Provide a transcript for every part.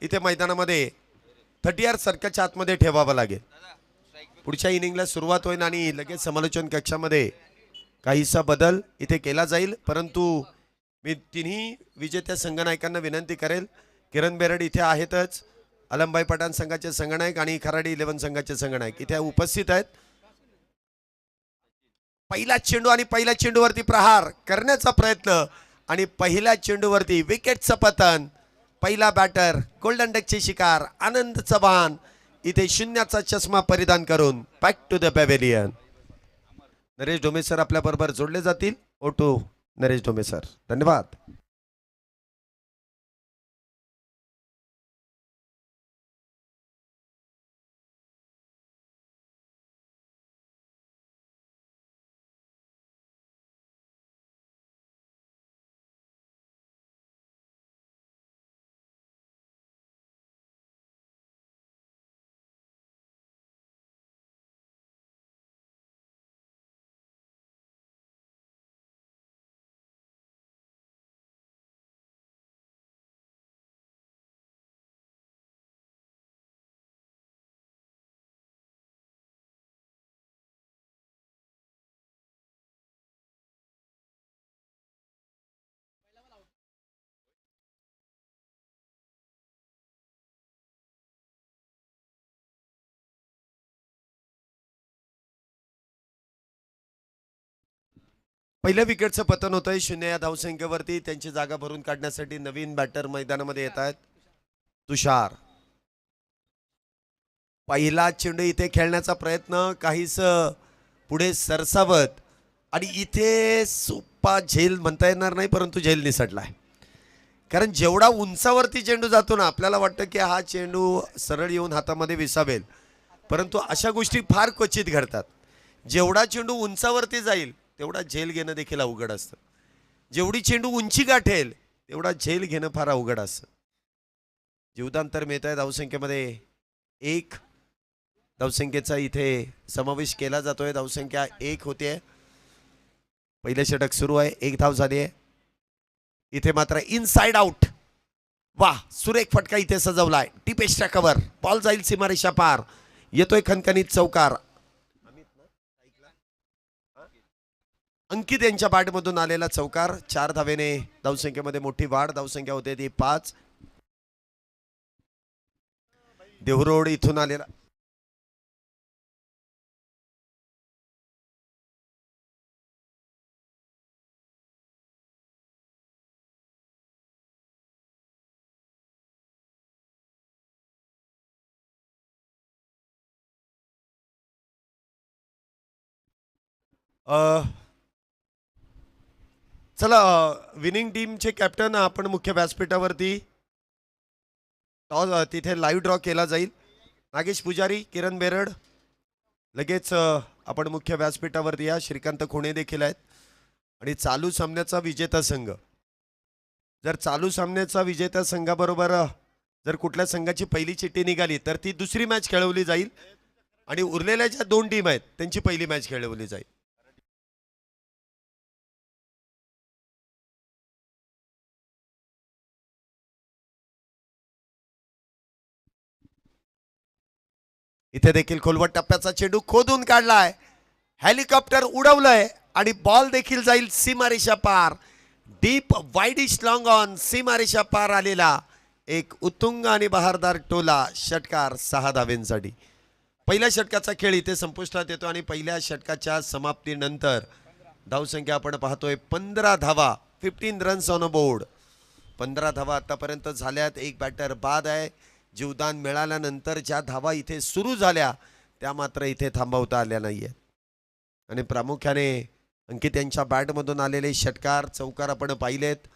इथे मैदानामध्ये 30R सर्कलच्या आतमध्ये ठेवावं लागेल. पुढच्या इनिंगला सुरुवात होईल आणि लगेच समालोचन कक्षामध्ये काहीसा बदल इथे केला जाईल. परंतु मी तिन्ही विजेत्या संघनायकांना विनंती करेल, किरण बेरड इथे आहेतच, अलमबाई पठाण संघाचे संघनायक आणि खराडी 11 संघाचे संघनायक इथे उपस्थित आहेत. पहिला चेंडू आणि पहिल्या चेंडूवरती प्रहार करण्याचा प्रयत्न आणि पहिल्या चेंडूवरती विकेटचं पतन. पहिला बॅटर गोल्डन डकची शिकार आनंद चव्हाण इथे शून्याचा चष्मा परिधान करून back to the pavilion. Naresh Dome sir आपल्या बरोबर जोडले जातील. ओटू नरेश डोमे सर, धन्यवाद. पहिल्या विकेटचं पतन होतंय 0 या धावसंख्येवरती. त्यांची जागा भरून काढण्यासाठी नवीन बॅटर मैदानामध्ये येत आहेत. तुषार पहिला चेंडू इथे खेळण्याचा प्रयत्न काहीस पुढे सरसावत आणि इथे सोपा झेल म्हणता येणार नाही, परंतु झेल निसटलाय. कारण जेवढा उंचावरती चेंडू जातो ना, आपल्याला वाटतं की हा चेंडू सरळ येऊन हातामध्ये विसावेल, परंतु अशा गोष्टी फार क्वचित घडतात. जेवढा चेंडू उंचावरती जाईल तेवढा झेल घेणं देखील अवघड असतं. जेवढी चेंडू उंची गाठेल तेवढा झेल घेणं फार अवघड असतं. जीवदांतर मिळत आहे धावसंख्येमध्ये 1 धावसंख्येचा इथे समावेश केला जातोय. धावसंख्या 1 होते. पहिले षटक सुरू आहे. 1 धाव झाली आहे. इथे मात्र इनसाइड आउट. वाह, सुरेख फटका इथे सजवलाय. डीप एक्स्ट्रा कव्हर, बॉल जाईल सीमारेषा पार. येतोय खणखणीत चौकार. अंकित यांच्या बॅटमधून आलेला चौकार. 4 धावेने धावसंख्येमध्ये मोठी वाढ. धावसंख्या होते ती 5. देहरोड इथून आलेला चला, विनिंग टीमचे कॅप्टन आपण मुख्य व्यासपीठावरती तिथे लाईव्ह ड्रॉ केला जाईल. नागेश पुजारी, किरण बेरड, लगेच आपण मुख्य व्यासपीठावरती या. श्रीकांत खुणे देखील आहेत. आणि चालू सामन्याचा विजेता संघ, जर चालू सामन्याचा विजेता संघाबरोबर जर कुठल्या संघाची पहिली चिठ्ठी निघाली तर ती दुसरी मॅच खेळवली जाईल आणि उरलेल्या ज्या 2 टीम आहेत त्यांची पहिली मॅच खेळवली जाईल. इथे देखील खोलवट टप्प्याचा चेंडू खोदून काढलाय. हेलिकॉप्टर उडवलंय आणि बॉल देखील जाईल सीमारेषा पार. डीप वाईडिश लॉंग ऑन, सीमारेषा पार आलेला एक उत्तुंग आणि बहारदार टोला. षटकार 6 धावेंसाठी. पहिल्या षटकाचा खेळ इथे संपुष्टात येतो आणि पहिल्या षटकाच्या समाप्तीनंतर धावसंख्या आपण पाहतोय 15 धावा, 15 रन्स ऑन अ बोर्ड. 15 धावा आतापर्यंत झाल्यात. एक बॅटर बाद आहे. जीवदान मिळाल्यानंतर ज्या धावा इथे सुरू झाल्या त्या मात्र इथे थांबवता आल्या नाहीये. आणि प्रामुख्याने अंकित यांच्या बॅटमधून आलेले षटकार चौकार आपण पाहिलेत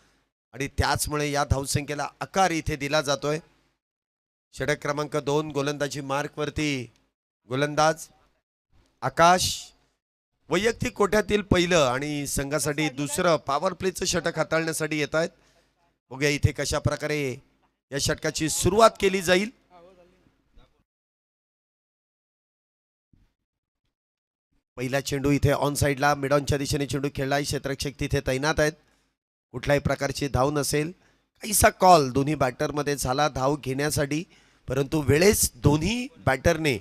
आणि त्याचमुळे या धावसंख्येला आकार इथे दिला जातोय. षटक क्रमांक 2 गोलंदाजी मार्कवरती गोलंदाज आकाश वैयक्तिक कोट्यातील पहिलं आणि संघासाठी दुसरं पॉवर प्लेचं षटक हाताळण्यासाठी येत आहेत. बघूया इथे कशा प्रकारे या षटकाची सुरुवात केली जाईल. पहिला चेंडू इथे ऑन साइडला मिड ऑनच्या दिशेने चेंडू खेळलाय. क्षेत्ररक्षक तिथे तैनात आहेत. कुठल्याही प्रकारची धाव नसेल, काहीसा कॉल दोन्ही बॅटरमध्ये झाला धाव घेण्यासाठी, परंतु वेळेस दोन्ही बॅटरने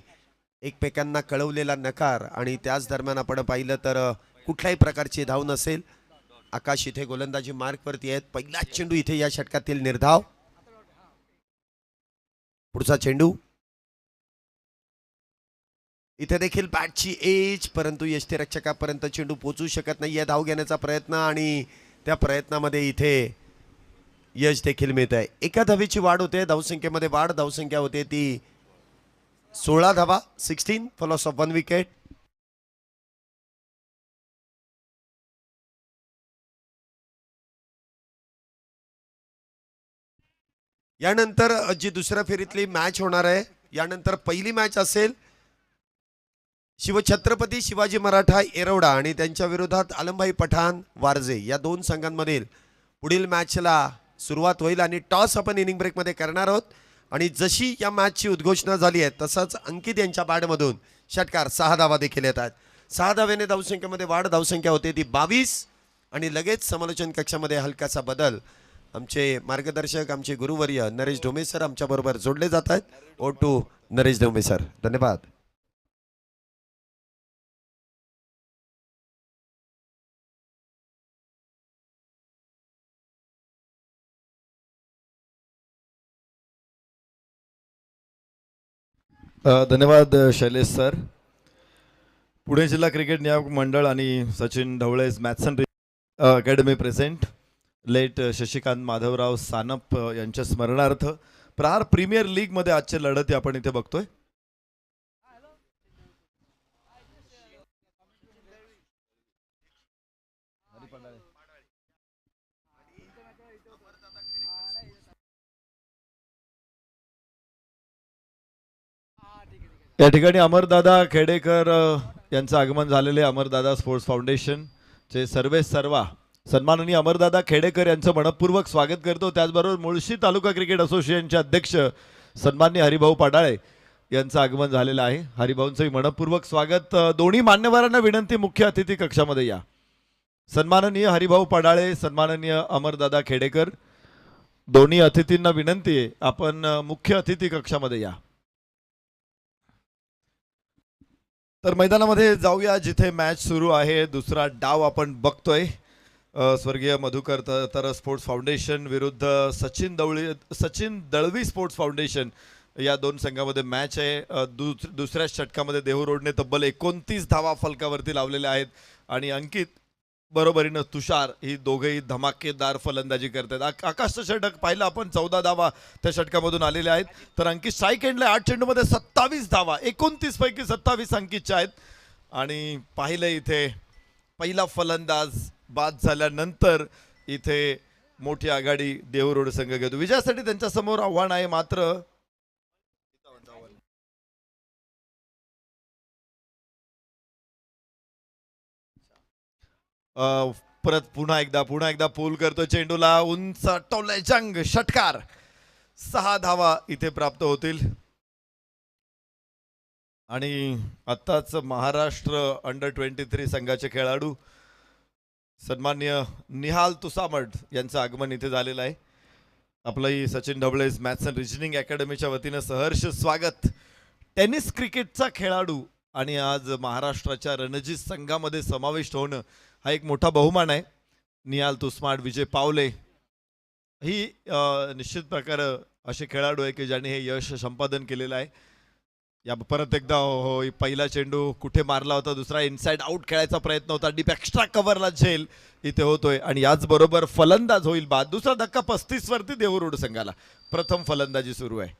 एकमेकांना कळवलेला नकार आणि त्याच दरम्यान आपण पाहिलं तर कुठल्याही प्रकारची धाव नसेल. आकाश इथे गोलंदाजी मार्कवरती आहेत. पहिला चेंडू इथे या षटकातील निर्धाव. पुढचा चेंडू इथे देखील बॅटची एज, परंतु यष्टीरक्षकापर्यंत चेंडू पोहोचू शकत नाही. धाव घेण्याचा प्रयत्न आणि त्या प्रयत्नामध्ये इथे यश देखील मिळत आहे. एका धावेची वाढ होते, धावसंख्येमध्ये वाढ. धावसंख्या होते ती 16 धावा, 16 फॉर लॉस ऑफ 1 विकेट. यानंतर जी दुसऱ्या फेरीतली मॅच होणार आहे, यानंतर पहिली मॅच असेल शिवछत्रपती शिवाजी मराठा येरवडा आणि त्यांच्या विरोधात आलमभाई पठाण वारजे या दोन संघांमधील पुढील मॅचला सुरुवात होईल. आणि टॉस आपण इनिंग ब्रेकमध्ये करणार आहोत. आणि जशी या मॅचची उद्घोषणा झाली आहे तसंच अंकित यांच्या बॅटमधून षटकार 6 धावा देखील येत आहेत. 6 धावेने धावसंख्येमध्ये वाढ. धावसंख्या होते ती 22. आणि लगेच समालोचन कक्षामध्ये हलकासा बदल. आमचे मार्गदर्शक, आमचे गुरुवर्य नरेश ढोमे सर आमच्याबरोबर जोडले जात आहेत. O two Naresh Dhome sir, धन्यवाद. धन्यवाद शैलेश सर. पुणे जिल्हा क्रिकेट नियामक मंडळ आणि Sachin Dhawale maths and academy present late Shashikant Madhavrao Sanap यांच्या स्मरणार्थ प्रहार प्रीमियर लीग मध्ये आजच्या लढती आपण इथे बघतोय. या ठिकाणी अमरदादा खेडेकर यांचं आगमन झालेले. अमरदादा स्पोर्ट्स फाउंडेशन चे सर्वे सर्वा सन्माननीय अमरदादा खेडेकर यांचं मनपूर्वक स्वागत करतो. त्याचबरोबर मुळशी तालुका क्रिकेट असोसिएशनचे अध्यक्ष सन्माननीय हरिभाऊ पाडाळे यांचं आगमन झालेलं आहे. हरिभाऊंचंही मनपूर्वक स्वागत. दोन्ही मान्यवरांना विनंती, मुख्य अतिथी कक्षामध्ये या. सन्माननीय हरिभाऊ पाडाळे, सन्माननीय अमरदादा खेडेकर, दोन्ही अतिथींना विनंती आहे आपण मुख्य अतिथी कक्षामध्ये या. तर मैदानामध्ये जाऊया जिथे मॅच सुरू आहे. दुसरा डाव आपण बघतोय. स्वर्गीय मधुकर तर स्पोर्ट्स फाउंडेशन विरुद्ध सचिन दळवी स्पोर्ट्स फाउंडेशन या दोन संघामध्ये मॅच आहे. दुसऱ्या षटकामध्ये देहू रोडने तब्बल 29 धावा फलकावरती लावलेल्या आहेत आणि अंकित बरोबरीनं तुषार ही दोघेही धमाकेदार फलंदाजी करतात. आकाशचं षटक पाहिलं आपण, 14 धावा त्या षटकामधून आलेल्या आहेत. तर अंकित स्ट्राईक एंडला 8 चेंडूमध्ये 27 धावा, 29 पैकी 27 अंकितच्या आहेत. आणि पाहिलं इथे पहिला फलंदाज बाद झाल्यानंतर इथे मोठी आघाडी देहू रोड संघ घेतो. विजयासाठी त्यांच्या समोर आव्हान आहे. मात्र परत पुन्हा एकदा पूल करतो चेंडूला, उंच टोले जंग षटकार. 6 धावा इथे प्राप्त होतील. आणि आत्ताच महाराष्ट्र अंडर 23 संघाचे खेळाडू सन्माननीय निहाल तुसामड यांचं आगमन इथे झालेलं आहे. आपलंही सचिन ढवळे मॅथसन रिजनिंग अकॅडमीच्या वतीनं सहर्ष स्वागत. टेनिस क्रिकेटचा खेळाडू आणि आज महाराष्ट्राच्या रणजी संघामध्ये समाविष्ट होणं हा एक मोठा बहुमान आहे. निहाल तुस्माड, विजय पावले ही निश्चित प्रकारे असे खेळाडू आहे की ज्यांनी हे यश संपादन केलेलं आहे. या परत एकदा हो, पहिला चेंडू कुठे मारला होता, दुसरा इनसाइड आउट खेळायचा प्रयत्न होता, डीप एक्स्ट्रा कव्हरला झेल इथे होतोय. आणि याचबरोबर फलंदाज होईल बाद. दुसरा धक्का 35 वरती देहू रोड संघाला. प्रथम फलंदाजी सुरू आहे.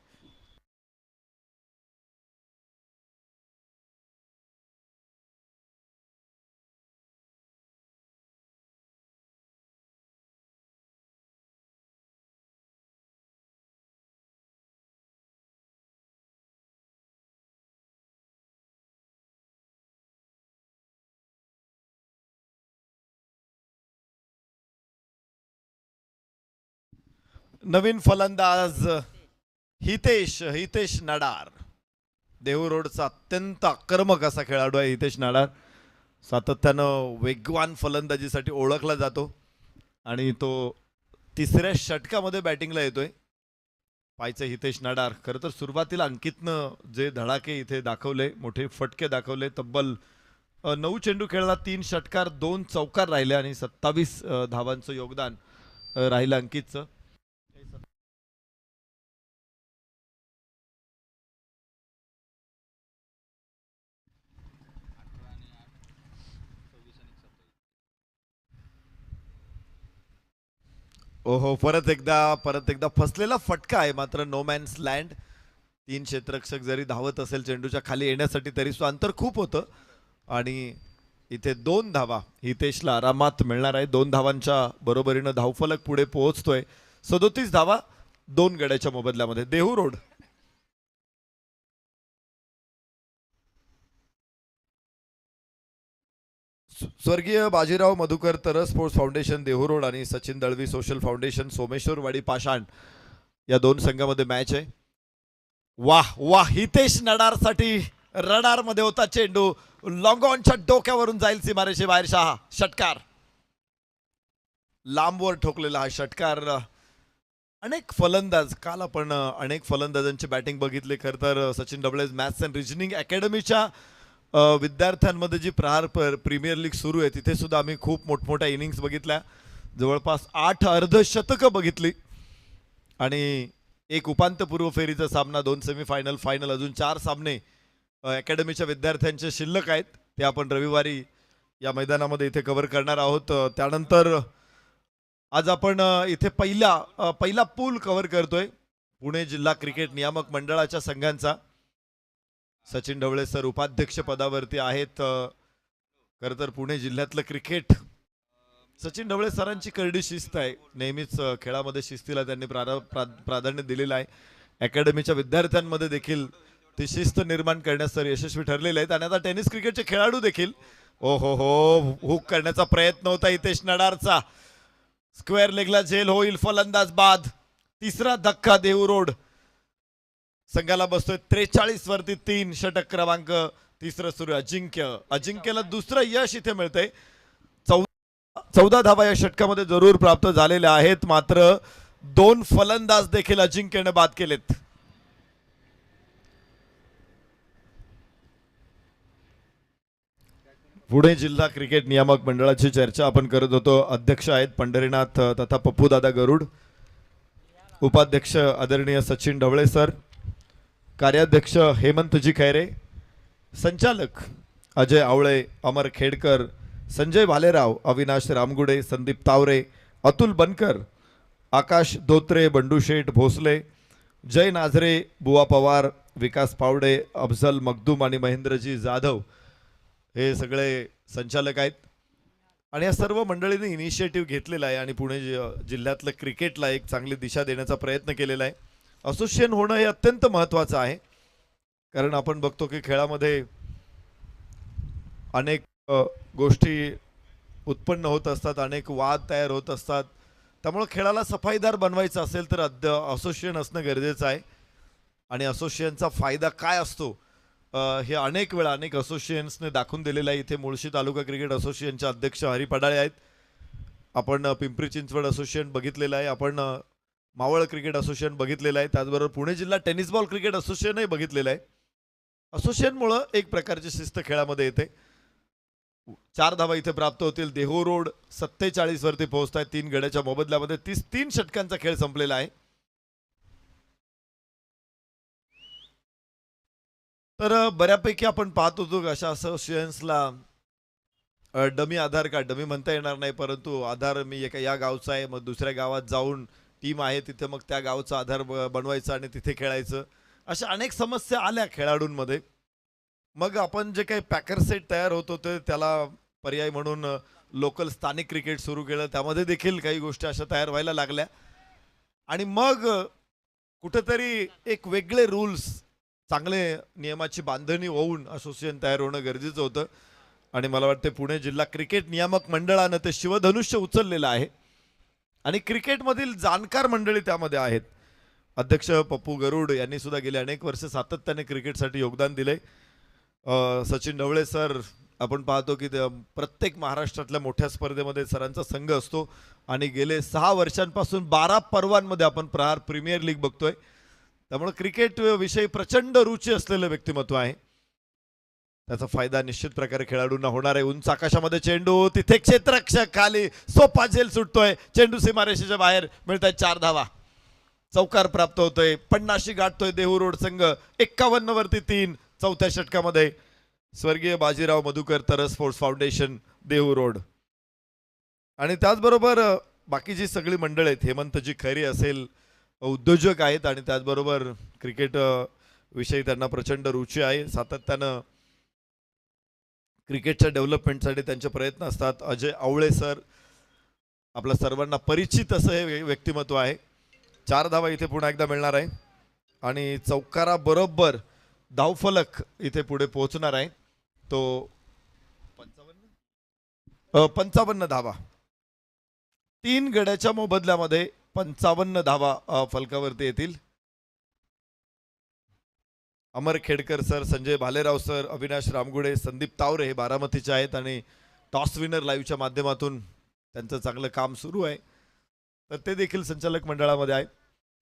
नवीन फलंदाज हितेश नाडार. देहू रोडचा अत्यंत आक्रमक असा खेळाडू आहे हितेश नाडार. सातत्यानं वेगवान फलंदाजीसाठी ओळखला जातो आणि तो तिसऱ्या षटकामध्ये बॅटिंगला येतोय पायचे हितेश नाडार. खरं तर सुरुवातीला अंकितनं जे धडाके इथे दाखवले, मोठे फटके दाखवले, तब्बल 9 चेंडू खेळला, 3 षटकार 2 चौकार राहिले आणि 27 धावांचं योगदान राहिलं अंकितचं. ओहो, परत एकदा फसलेला फटका आहे, मात्र नो मॅन्स लँड. 3 क्षेत्ररक्षक जरी धावत असेल चेंडूच्या खाली येण्यासाठी तरी सुद्धा अंतर खूप होतं आणि इथे 2 धावा हितेशला आरामात मिळणार आहे. 2 धावांच्या बरोबरीनं धावफलक पुढे पोहोचतोय. 37 धावा 2 गड्याच्या मोबदल्यामध्ये. देहू रोड स्वर्गीय बाजीराव मधुकर तरस स्पोर्ट्स फाउंडेशन देहू रोड आणि सचिन दळवी सोशल फाउंडेशन सोमेश्वरवाडी पाषाण या 2 संघामध्ये मॅच आहे. वाह वाह, हितेश नडारसाठी रडार मध्ये होता चेंडू, लॉंग ऑनच्या डोक्यावरून जाईल सीमारेषे बाहेरचा हा षटकार. लांबवर ठोकलेला हा षटकार. अनेक फलंदाज, काल आपण अनेक फलंदाजांची बॅटिंग बघितली. खरं तर सचिन डबळे मॅथ्स अँड रिजनिंग अकॅडमीच्या विद्यार्थ्यांमध्ये जी प्रहार प्रीमियर लीग सुरू आहे तिथे सुद्धा आम्ही खूप मोठमोठ्या इनिंग्स बघितल्या. जवळपास 8 अर्धशतकं बघितली आणि एक उपांत्यपूर्व फेरीचा सामना, 2 सेमीफायनल, फायनल, अजून 4 सामने अकॅडमीच्या विद्यार्थ्यांचे शिल्लक आहेत. ते आपण रविवारी या मैदानामध्ये इथे कव्हर करणार आहोत. त्यानंतर आज आपण इथे पहिला पूल कव्हर करतोय पुणे जिल्हा क्रिकेट नियामक मंडळाच्या संघांचा. सचिन ढवळे सर उपाध्यक्ष पदावरती आहेत. खरं तर पुणे जिल्ह्यातलं क्रिकेट सचिन ढवळे सरांची करडी शिस्त आहे. नेहमीच खेळामध्ये शिस्तीला त्यांनी प्राधान्य दिलेलं आहे. अकॅडमीच्या विद्यार्थ्यांमध्ये देखील ती शिस्त निर्माण करण्यास सर यशस्वी ठरलेले आहेत. आणि आता टेनिस क्रिकेटचे खेळाडू देखील ओ हो हुक करण्याचा प्रयत्न होता हितेश नडारचा. स्क्वेअर लेगला झेल होईल, फलंदाज बाद. तिसरा धक्का देहू रोड संघाला बसतोय. 43 वरती 3 षटक क्रमांक तिसरं सुरू. अजिंक्यला दुसरं यश इथे मिळतंय. 14 धावा या षटकामध्ये जरूर प्राप्त झालेल्या आहेत, मात्र 2 फलंदाज देखील अजिंक्यने बाद केलेत. पुणे जिल्हा क्रिकेट नियामक मंडळाची चर्चा आपण करत होतो. अध्यक्ष आहेत पंढरीनाथ तथा पप्पूदादा गरुड, उपाध्यक्ष आदरणीय सचिन ढवळे सर, कार्याध्यक्ष हेमंतजी खैरे, संचालक अजय आवळे, अमर खेडकर, संजय भालेराव, अविनाश रामगुडे, संदीप तावरे, अतुल बनकर, आकाश धोत्रे, बंडू शेठ भोसले, जय नाझरे, बुवा पवार, विकास पावडे, अफजल मखदूम आणि महेंद्रजी जाधव हे सगळे संचालक आहेत. आणि या सर्व मंडळींनी इनिशिएटिव्ह घेतलेला आहे आणि पुणे जिल्ह्यातलं क्रिकेटला एक चांगली दिशा देण्याचा प्रयत्न केलेला आहे. असोसिएशन होणं हे अत्यंत महत्त्वाचं आहे, कारण आपण बघतो की खेळामध्ये अनेक गोष्टी उत्पन्न होत असतात, अनेक वाद तयार होत असतात. त्यामुळे खेळाला सफाईदार बनवायचं असेल तर असोसिएशन असणं गरजेचं आहे. आणि असोसिएशनचा फायदा काय असतो हे अनेक वेळा अनेक असोसिएशन्सने दाखवून दिलेलं आहे. इथे मुळशी तालुका क्रिकेट असोसिएशनचे अध्यक्ष हरी पडाळे आहेत. आपण पिंपरी चिंचवड असोसिएशन बघितलेलं आहे, आपण मावळ क्रिकेट असोसिएशन बघितलेलं आहे, त्याचबरोबर पुणे जिल्हा टेनिस बॉल क्रिकेट असोसिएशनही बघितलेलं आहे. असोसिएशनमुळं एक प्रकारची शिस्त खेळामध्ये येते. 4 धावा इथे प्राप्त होतील. देहू रोड 47 वरती पोहोचत आहे 3 गड्याच्या मोबदल्यामध्ये. 3 षटकांचा खेळ संपलेला आहे. तर बऱ्यापैकी आपण पाहत होतो अशा असोसिएशन्सला डमी आधार कार्ड, डमी म्हणता येणार नाही, परंतु आधार मी या गावचा आहे, मग दुसऱ्या गावात जाऊन टीम आहे तिथे मग त्या गावचा आधार बनवायचा आणि तिथे खेळायचं. अशा अनेक समस्या आल्या खेळाडूंमध्ये. मग आपण जे काही पॅकर सेट तयार होत होते त्याला पर्याय म्हणून लोकल स्थानिक क्रिकेट सुरू केलं. त्यामध्ये देखील काही गोष्टी अशा तयार व्हायला लागल्या आणि मग कुठेतरी एक वेगळे रूल्स, चांगले नियमाची बांधणी होऊन असोसिएशन तयार होणं गरजेचं होतं. आणि मला वाटतं पुणे जिल्हा क्रिकेट नियामक मंडळानं ते शिवधनुष्य उचललेलं आहे आणि क्रिकेटमधील जाणकार मंडळी त्यामध्ये आहेत. अध्यक्ष पप्पू गरुड यांनी सुद्धा गेले अनेक वर्ष सातत्याने क्रिकेटसाठी योगदान दिले. सचिन ढवळे सर आपण पाहतो की प्रत्येक महाराष्ट्रातल्या मोठ्या स्पर्धेमध्ये सरांचा संघ असतो आणि गेले 6 वर्षांपासून 12 पर्वांमध्ये आपण प्रहार प्रीमियर लीग बघतोय. त्यामुळे क्रिकेट विषयी प्रचंड रुची असलेलं व्यक्तिमत्व आहे. त्याचा फायदा निश्चित प्रकारे खेळाडूंना होणार आहे. उंच आकाशामध्ये चेंडू, तिथे क्षेत्ररक्षक खाली, सोपा झेल सुटतोय, चेंडू सीमारेषेच्या बाहेर, मिळतायत 4 धावा. चौकार प्राप्त होतोय, 50शी गाठतोय देहू रोड संघ. 51 वरती 3 चौथ्या षटकामध्ये स्वर्गीय बाजीराव मधुकर तरस स्पोर्ट्स फाउंडेशन देहू रोड. आणि त्याचबरोबर बाकीची सगळी मंडळ आहेत, हेमंतजी खैरे असेल, उद्योजक आहेत आणि त्याचबरोबर क्रिकेट विषयी त्यांना प्रचंड रुची आहे. सातत्यानं क्रिकेटच्या डेव्हलपमेंटसाठी त्यांचे प्रयत्न असतात. अजय आवळे सर, आपल्या सर्वांना परिचित असं हे व्यक्तिमत्व आहे. 4 धावा इथे पुन्हा एकदा मिळणार आहे आणि चौकारा बरोबर धावफलक इथे पुढे पोहोचणार आहे. तो 55 धावा, 3 गड्याच्या मोबदल्यामध्ये 55 धावा फलकावरती येतील. अमर खेडकर सर, संजय भालेराव सर, अविनाश रामगुडे, संदीप तावरे हे बारामतीचे आहेत आणि टॉस विनर लाईव्हच्या माध्यमातून त्यांचं चांगलं काम सुरू आहे, तर ते देखील संचालक मंडळामध्ये आहे.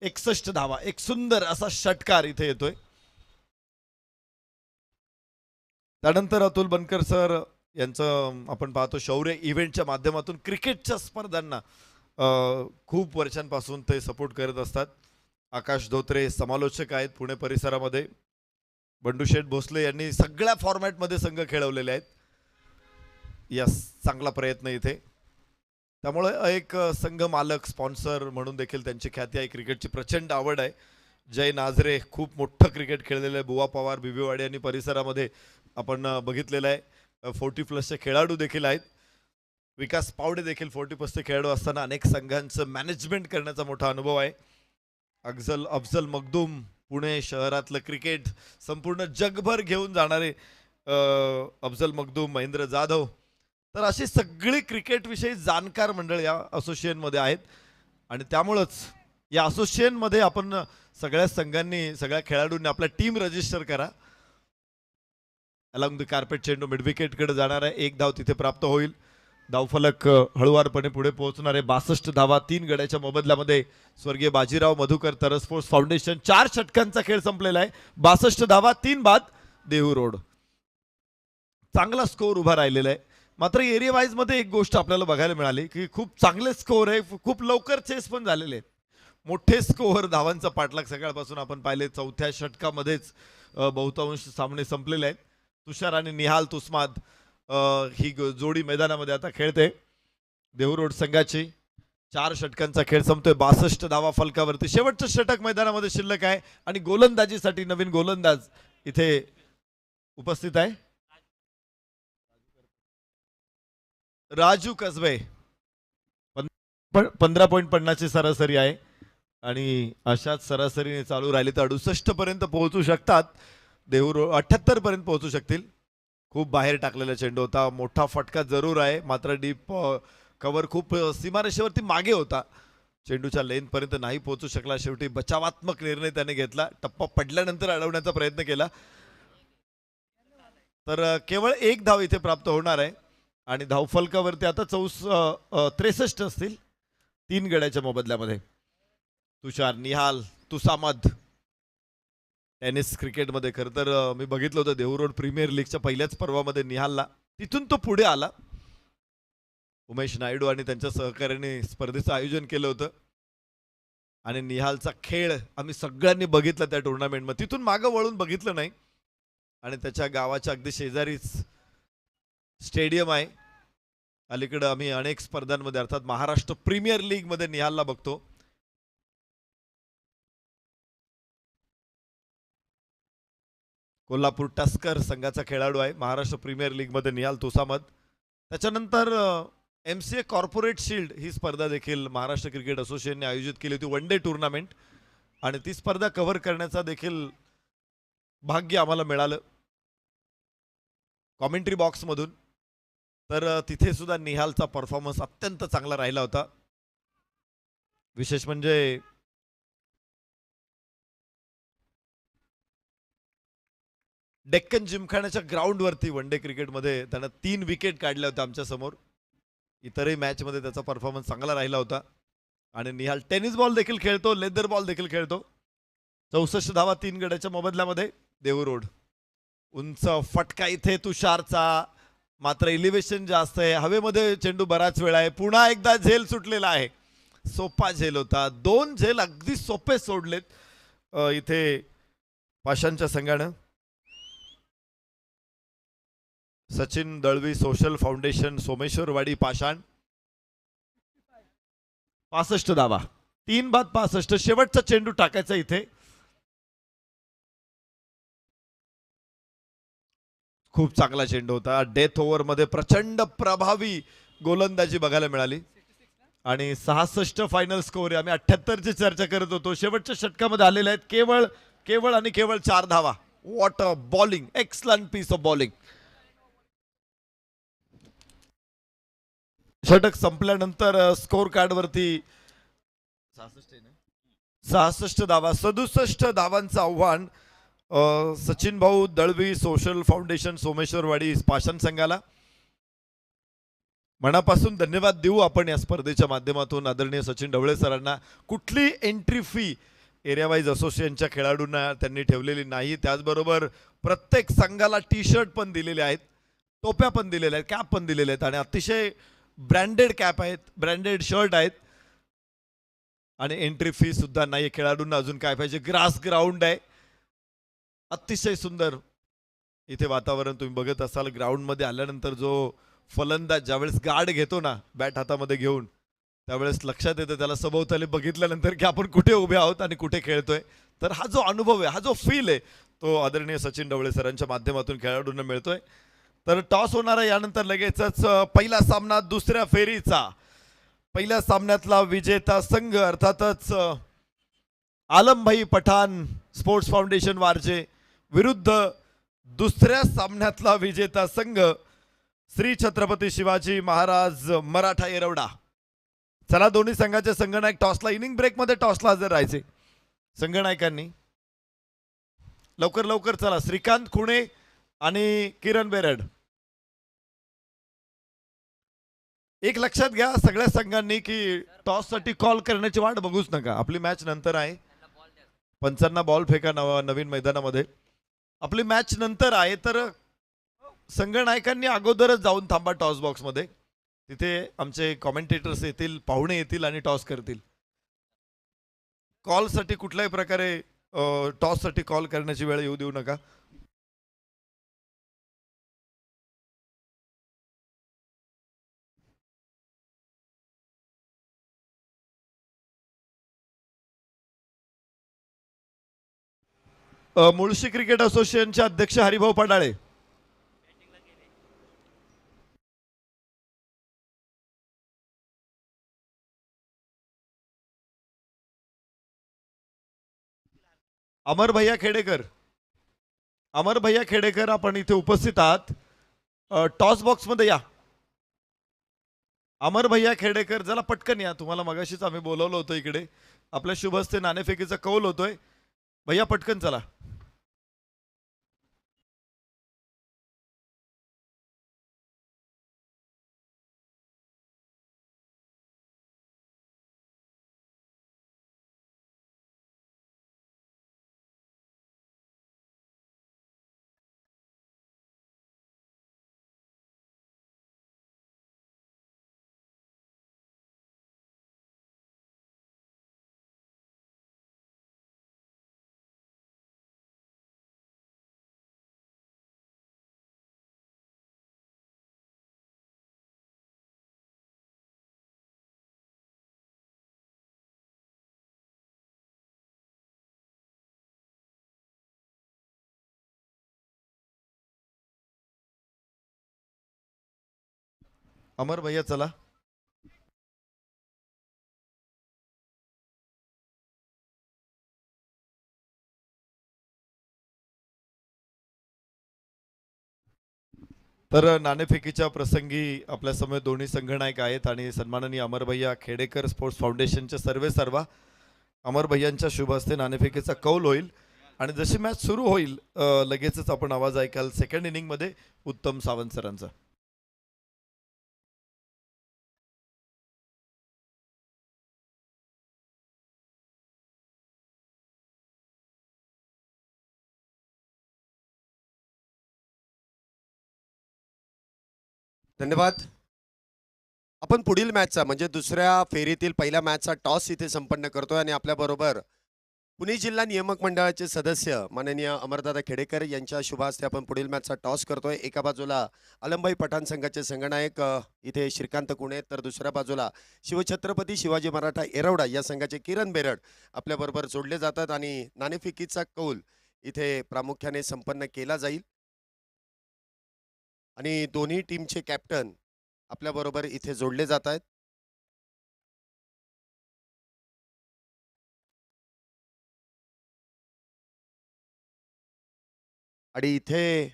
61 धावा, एक सुंदर असा षटकार इथे येतोय. त्यानंतर अतुल बनकर सर यांचं आपण पाहतो शौर्य इव्हेंटच्या माध्यमातून क्रिकेटच्या स्पर्धांना खूप वर्षांपासून ते सपोर्ट करत असतात. आकाश धोत्रे समालोचक आहेत पुणे परिसरामध्ये. बंडूशेठ भोसले यांनी सगळ्या फॉर्मॅटमध्ये संघ खेळवलेले आहेत. यस, चांगला प्रयत्न इथे. त्यामुळे एक संघ मालक स्पॉन्सर म्हणून देखील त्यांची ख्याती आहे. क्रिकेटची प्रचंड आवड आहे. जय नाझरे खूप मोठं क्रिकेट खेळलेलं आहे. बुवा पवार बिबीवाडी आणि परिसरामध्ये आपण बघितलेलं आहे. 40+ खेळाडू देखील आहेत. विकास पावडे देखील 40+ खेळाडू असताना अनेक संघांचं मॅनेजमेंट करण्याचा मोठा अनुभव आहे. अफजल मखदूम, पुणे शहरातलं क्रिकेट संपूर्ण जगभर घेऊन जाणारे अफजल मखदूम, महेंद्र जाधव, तर अशी सगळी क्रिकेटविषयी जाणकार मंडळ या असोसिएशनमध्ये आहेत. आणि त्यामुळंच या असोसिएशनमध्ये आपण सगळ्या संघांनी, सगळ्या खेळाडूंनी आपल्या टीम रजिस्टर करा. अलॉंग द कार्पेट चेंडू मिड विकेटकडे जाणार आहे. 1 धाव तिथे प्राप्त होईल. धावफलक हळुवारपणे पुढे पोहोचणार आहे. 62 धावा, 3 गड्याच्या मोबदल्यामध्ये स्वर्गीय बाजीराव मधुकर तरस स्पोर्ट्स फाउंडेशन. 4 षटकांचा खेळ संपलेला आहे. 62 धावा, 3 बाद देहू रोड. चांगला स्कोर उभा राहिलेला आहे. मात्र एरिया वाईज मध्ये एक गोष्ट आपल्याला बघायला मिळाली की खूप चांगले स्कोर आहे, खूप लवकर चेस पण झालेले आहेत. मोठे स्कोअर, धावांचा पाठलाग सकाळपासून आपण पाहिले. चौथ्या षटकामध्येच बहुतांश सामने संपलेले आहेत. तुषार आणि निहाल तुस्माद ही जोडी मैदानामध्ये आता खेळते. देहू रोड संघाची 4 षटकांचा खेळ संपतोय. 62 धावा फलकावरती. शेवटचं षटक मैदानामध्ये शिल्लक आहे आणि गोलंदाजीसाठी नवीन गोलंदाज इथे उपस्थित आहे. राजू कसबे. 15.50 सरासरी आहे आणि अशाच सरासरीने चालू राहिली तर 68 पर्यंत पोहोचू शकतात. देहू रोड 78 पर्यंत पोहोचू शकतील. खूप बाहेर टाकलेला चेंडू होता. मोठा फटका जरूर आहे, मात्र डीप कव्हर खूप सीमारेषेवरती मागे होता. चेंडूच्या लेन पर्यंत नाही पोहोचू शकला. शेवटी बचावात्मक निर्णय त्याने घेतला. टप्पा पडल्यानंतर अडवण्याचा प्रयत्न केला, तर केवळ 1 धाव इथे प्राप्त होणार आहे आणि धावफलकावरती आता 63 असतील 3 गड्याच्या मोबदल्यामध्ये. तुषार, निहाल, तुसामद. टेनिस क्रिकेटमध्ये खरं तर मी बघितलं होतं देहू रोड प्रीमियर लीगच्या पहिल्याच पर्वामध्ये निहालला, तिथून तो पुढे आला. उमेश नायडू आणि त्यांच्या सहकार्याने स्पर्धेचं आयोजन केलं होतं आणि निहालचा खेळ आम्ही सगळ्यांनी बघितला त्या टुर्नामेंटमध्ये. तिथून मागं वळून बघितलं नाही आणि त्याच्या गावाच्या अगदी शेजारीच स्टेडियम आहे. अलीकडं आम्ही अनेक स्पर्धांमध्ये अर्थात महाराष्ट्र प्रीमियर लीगमध्ये निहालला बघतो. कोल्हापूर टस्कर संघाचा खेळाडू आहे. महाराष्ट्र प्रीमियर लीगमध्ये निहाल तुसामद. त्याच्यानंतर MCA कॉर्पोरेट शील्ड ही स्पर्धा देखील महाराष्ट्र क्रिकेट असोसिएशनने आयोजित केली होती, 1 डे टुर्नामेंट, आणि ती स्पर्धा कव्हर करण्याचा देखील भाग्य आम्हाला मिळालं कॉमेंट्री बॉक्समधून. तर तिथे सुद्धा निहालचा परफॉर्मन्स अत्यंत चांगला राहिला होता. विशेष म्हणजे डेक्कन जिमखान्याच्या ग्राउंडवरती वन डे क्रिकेटमध्ये त्यानं 3 विकेट काढल्या होत्या आमच्या समोर. इतरही मॅचमध्ये त्याचा परफॉर्मन्स चांगला राहिला होता. आणि निहाल टेनिस बॉल देखील खेळतो, लेदर बॉल देखील खेळतो. 64 धावा 3 गड्याच्या मोबदल्यामध्ये. देहू रोड उंच फटका इथे तुषारचा, मात्र इलिव्हेशन जास्त आहे. हवेमध्ये चेंडू बराच वेळ आहे. पुन्हा एकदा झेल सुटलेला आहे. सोपा झेल होता. 2 झेल अगदी सोपे सोडलेत इथे पाषाणच्या संघानं. सचिन दळवी सोशल फाउंडेशन सोमेश्वरवाडी पाषाण. 65 धावा 3 बाद 65. शेवटचा चेंडू टाकायचा इथे. खूप चांगला चेंडू होता. डेथ ओव्हर मध्ये प्रचंड प्रभावी गोलंदाजी बघायला मिळाली. आणि 66 फायनल स्कोर आहे. आम्ही 78 ची चर्चा करत होतो. शेवटच्या षटकामध्ये आलेले आहेत केवळ आणि केवळ 4 धावा. What a bowling, excellent piece of bowling. षटक संपल्यानंतर स्कोर कार्ड वरती 66 धावा 67 धावांचं आव्हान सचिन भाऊ दळवी सोशल फाउंडेशन सोमेश्वरवाडी पाषाण संघाला. मनापासून धन्यवाद देऊ आपण या स्पर्धेच्या माध्यमातून आदरणीय सचिन ढवळे सरांना. कुठली एंट्री फी एरिया वाईज असोसिएशनच्या खेळाडूंना त्यांनी ठेवलेली नाही. त्याचबरोबर प्रत्येक संघाला टी शर्ट पण दिलेले आहेत, टोप्या पण दिलेल्या आहेत, कॅप पण दिलेले आहेत. आणि अतिशय ब्रँडेड कॅप आहेत, ब्रँडेड शर्ट आहेत. आणि एंट्री फी सुद्धा नाही. खेळाडूंना अजून काय पाहिजे. ग्रास ग्राउंड आहे, अतिशय सुंदर इथे वातावरण तुम्ही बघत असाल. ग्राउंड मध्ये आल्यानंतर जो फलंदाज ज्यावेळेस गार्ड घेतो ना बॅट हातामध्ये घेऊन, त्यावेळेस लक्षात येतं त्याला सभोवताली बघितल्यानंतर की आपण कुठे उभे आहोत आणि कुठे खेळतोय. तर हा जो अनुभव आहे, हा जो फील आहे, तो आदरणीय सचिन ढवळे सरांच्या माध्यमातून खेळाडूंना मिळतोय. तर टॉस होणार आहे यानंतर लगेचच पहिला सामना दुसऱ्या फेरीचा. पहिल्या सामन्यातला विजेता संघ अर्थातच आलमभाई पठाण स्पोर्ट्स फाउंडेशन वारजे विरुद्ध दुसऱ्या सामन्यातला विजेता संघ श्री छत्रपती शिवाजी महाराज मराठा येरवडा. चला, दोन्ही संघाचे संघनायक टॉसला इनिंग ब्रेक मध्ये टॉसला हजर राहायचे. संघनायकांनी लवकर लवकर चला. श्रीकांत खुणे आणि किरण बेरड. एक लक्षात घ्या सगळ्या संघांनी की टॉस साठी कॉल करण्याची वाट बघूच नका. आपली मॅच नंतर आहे. पंचांना बॉल फेका नवीन मैदानामध्ये. आपली मॅच नंतर आहे. तर संघनायकांनी अगोदरच जाऊन थांबा टॉस बॉक्स मध्ये. तिथे आमचे कॉमेंटेटर्स येतील, पाहुणे येतील आणि टॉस करतील. कॉल साठी कुठल्याही प्रकारे टॉस साठी कॉल करण्याची वेळ येऊ देऊ नका. मुळशी क्रिकेट असोसिएशनचे अध्यक्ष हरिभाऊ पडाळे. अमर भैया खेडेकर. अमर भैया खेडेकर आपण इथे उपस्थित आहात. टॉस बॉक्स मध्ये या. अमर भैया खेडेकर जरा पटकन या. तुम्हाला मगाशीच आम्ही बोलवलं होतं इकडे. आपल्या शुभ हस्ते नाणेफेकीचा कौल होतोय. भैया पटकन चला. अमर भैया चला. तर नाणेफेकीच्या प्रसंगी आपल्या समोर दोन्ही संघनायक आहेत आणि सन्माननीय अमर भैया खेडेकर स्पोर्ट्स फाउंडेशनचे सर्वे सर्वा. अमर भैयांच्या शुभ हस्ते नाणेफेकीचा कौल होईल. आणि जशी मॅच सुरू होईल लगेचच आपण आवाज ऐकाल सेकंड इनिंगमध्ये उत्तम सावंत सरांचा. धन्यवाद. आपण पुढील मॅचचा म्हणजे दुसऱ्या फेरीतील पहिल्या मॅचचा टॉस इथे संपन्न करतोय आणि आपल्याबरोबर पुणे जिल्हा नियामक मंडळाचे सदस्य माननीय अमरदादा खेडेकर यांच्या शुभ हस्ते आपण पुढील मॅचचा टॉस करतोय. एका बाजूला अलंबाई पठाण संघाचे संघनायक इथे श्रीकांत कुणे, तर दुसऱ्या बाजूला शिवछत्रपती शिवाजी मराठा येरवडा या संघाचे किरण बेरड आपल्याबरोबर जोडले जातात आणि नाणेफेकीचा कौल इथे प्रामुख्याने संपन्न केला जाईल आणि दोन्ही टीमचे कॅप्टन आपल्याबरोबर इथे जोडले जात आहेत. आणि इथे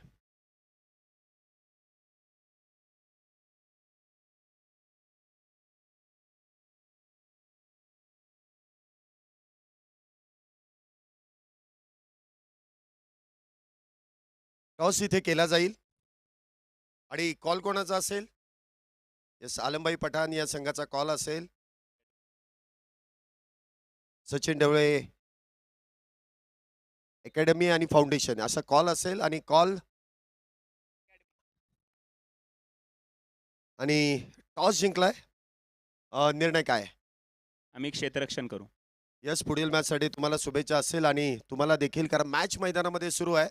टॉस इथे केला जाईल आणि कॉल कोणाचा असेल? यस, आलमबाई पठाण या संघाचा कॉल असेल. सचिन ढवळे अकॅडमी आणि फाउंडेशन असा कॉल असेल आणि कॉल आणि टॉस जिंकलाय. निर्णय काय? आम्ही क्षेत्ररक्षण करू. यस, पुढील मॅचसाठी तुम्हाला शुभेच्छा असेल आणि तुम्हाला देखील, कारण मॅच मैदानामध्ये सुरू आहे.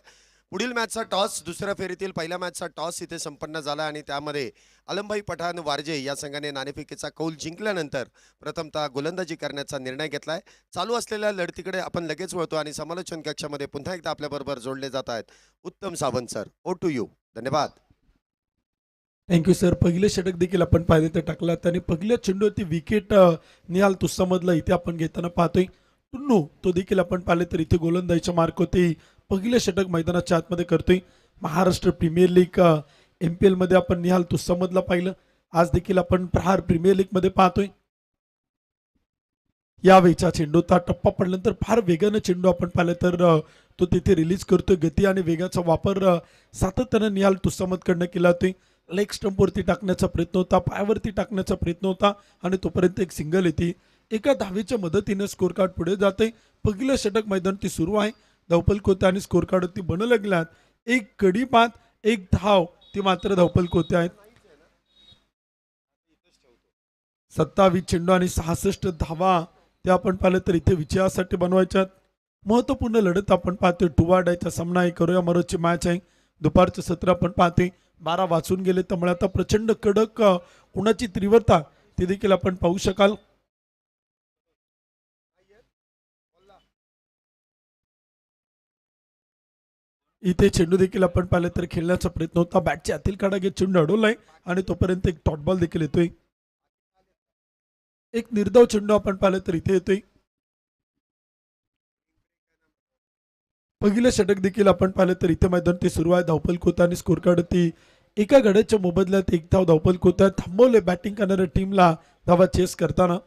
पुढील मॅचचा टॉस दुसऱ्या फेरीतील पहिल्या मॅचचा टॉस इथे संपन्न झाला आणि त्यामध्ये अलमभाई पठाण वारजे या संघाने नाणेफेकीचा कौल जिंकल्यानंतर प्रथमतः गोलंदाजी करण्याचा निर्णय घेतलाय. चालू असलेल्या लढतीकडे आपण लगेच वळतो आणि समालोचन कक्षामध्ये पुन्हा एकदा आपल्याबरोबर जोडले जात आहेत उत्तम सावंत सर. ओ टू यू. धन्यवाद. Thank you sir. पहिले षटक देखील आपण पाहिले तर टाकला आणि पहिल्या चेंडूवरती विकेट निहाल तुस्सामधला इथे आपण घेताना पाहतोय. टुन्नू तो देखील आपण पाहिले तर इथे गोलंदाजीच्या मार्क होते. पहिले षटक मैदानाच्या आतमध्ये करतोय. महाराष्ट्र प्रीमियर लीग MPL मध्ये आपण निहाल तुस्सामधला पाहिलं. आज देखील आपण प्रहार प्रीमियर लीग मध्ये पाहतोय. यावेळीचा चेंडूचा टप्पा पडल्यानंतर फार वेगानं चेंडू आपण पाहिलं तर तो तिथे रिलीज करतोय. गती आणि वेगाचा वापर सातत्याने निहाल तुस्सामतकडनं केला होता. लेग स्टंपवरती टाकण्याचा प्रयत्न होता, पायावरती टाकण्याचा प्रयत्न होता आणि तोपर्यंत एक सिंगल येते. एका धावेच्या मदतीने स्कोर कार्ड पुढे जाते. पहिलं षटक मैदान ती सुरू आहे. धावफलक होते आणि स्कोर कार्डवरती बनू लागल्यात. एक गडी बाद, एक धाव ती मात्र धावफलक होते आहेत. 27 चेंडू आणि 66 धावा त्या आपण पाहिलं तर इथे विजयासाठी बनवायच्यात. महत्वपूर्ण लढत आपण पाहतोय. टुवाडायचा सामना आहे. करूया मरोची मॅच आहे. दुपारचं सत्र आपण पाहतोय. 12 वाजून गेले त्यामुळे आता प्रचंड कडक उन्हाची तीव्रता ते देखील आपण पाहू शकाल. इथे चेंडू देखील आपण पाहिलं तर खेळण्याचा प्रयत्न होता. बॅटच्या आतील काढा घेत चेंडू अडवलाय आणि तोपर्यंत एक डॉट बॉल देखील येतोय. एक निर्धाव चेंडू आपण पाहिलं तर इथे येतोय. पहिलं षटक देखील आपण पाहिलं तर इथे मैदान ते सुरू आहे. धावफलक होता आणि स्कोर कार्ड ती एका गड्याच्या मोबदल्यात एक धाव धावफलक होता. थांबवले बॅटिंग करणाऱ्या टीमला धावा चेस करताना.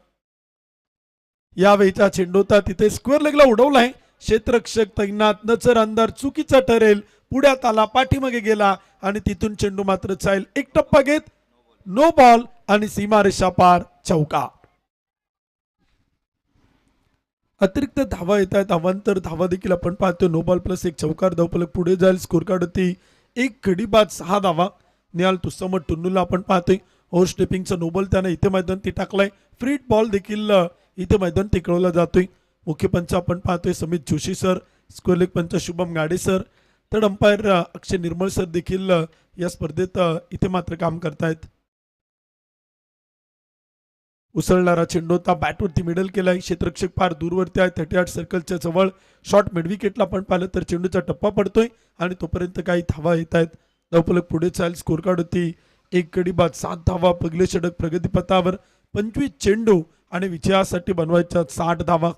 यावेळीचा चेंडू होता तिथे स्क्वेअर लेगला उडवलाय. क्षेत्ररक्षक तैनात, नजर अंदाज चुकीचा ठरेल. पुढ्यात आला, पाठीमागे गेला आणि तिथून चेंडू मात्र चाईल. एक टप्पा घेत नो बॉल आणि सीमारेषा पार चौका. अतिरिक्त धावा येत आहेत. अवांतर धावा देखील आपण पाहतो. नो बॉल प्लस एक चौकार धावफलक पुढे जाईल. स्कोर कार्ड होती एक गडी बाद 6 धावा. निहाल तुस्सामत टुन्नूला आपण पाहतोय. ओव्हर स्टेपिंगचा नो बॉल त्याने इथे मैदान ती टाकलाय. फ्री बॉल देखील इथे मैदान ती खेळवला जातोय. मुख्य पंच आपण पाहतोय समित जोशी सर, स्क्वेअर लेग पंच शुभम गाडे सर, थर्ड अंपायर अक्षय निर्मळ सर देखील या स्पर्धेत इथे मात्र काम करतायत. उसळणारा चेंडू होता. बॅटवरती मिडल केलाय. क्षेत्ररक्षक फार दूरवरती आहे. 38 सर्कलच्या जवळ. शॉर्ट मिड विकेटला आपण पाहिलं तर चेंडूचा टप्पा पडतोय आणि तोपर्यंत काही धावा येत आहेत. धावफलक पुढे चाल. स्कोर कार्ड होती एक गडी बाद 7 धावा. पहिले षटक प्रगतीपथावर. 25 चेंडू आणि विजयासाठी बनवायच्या 60 धावा.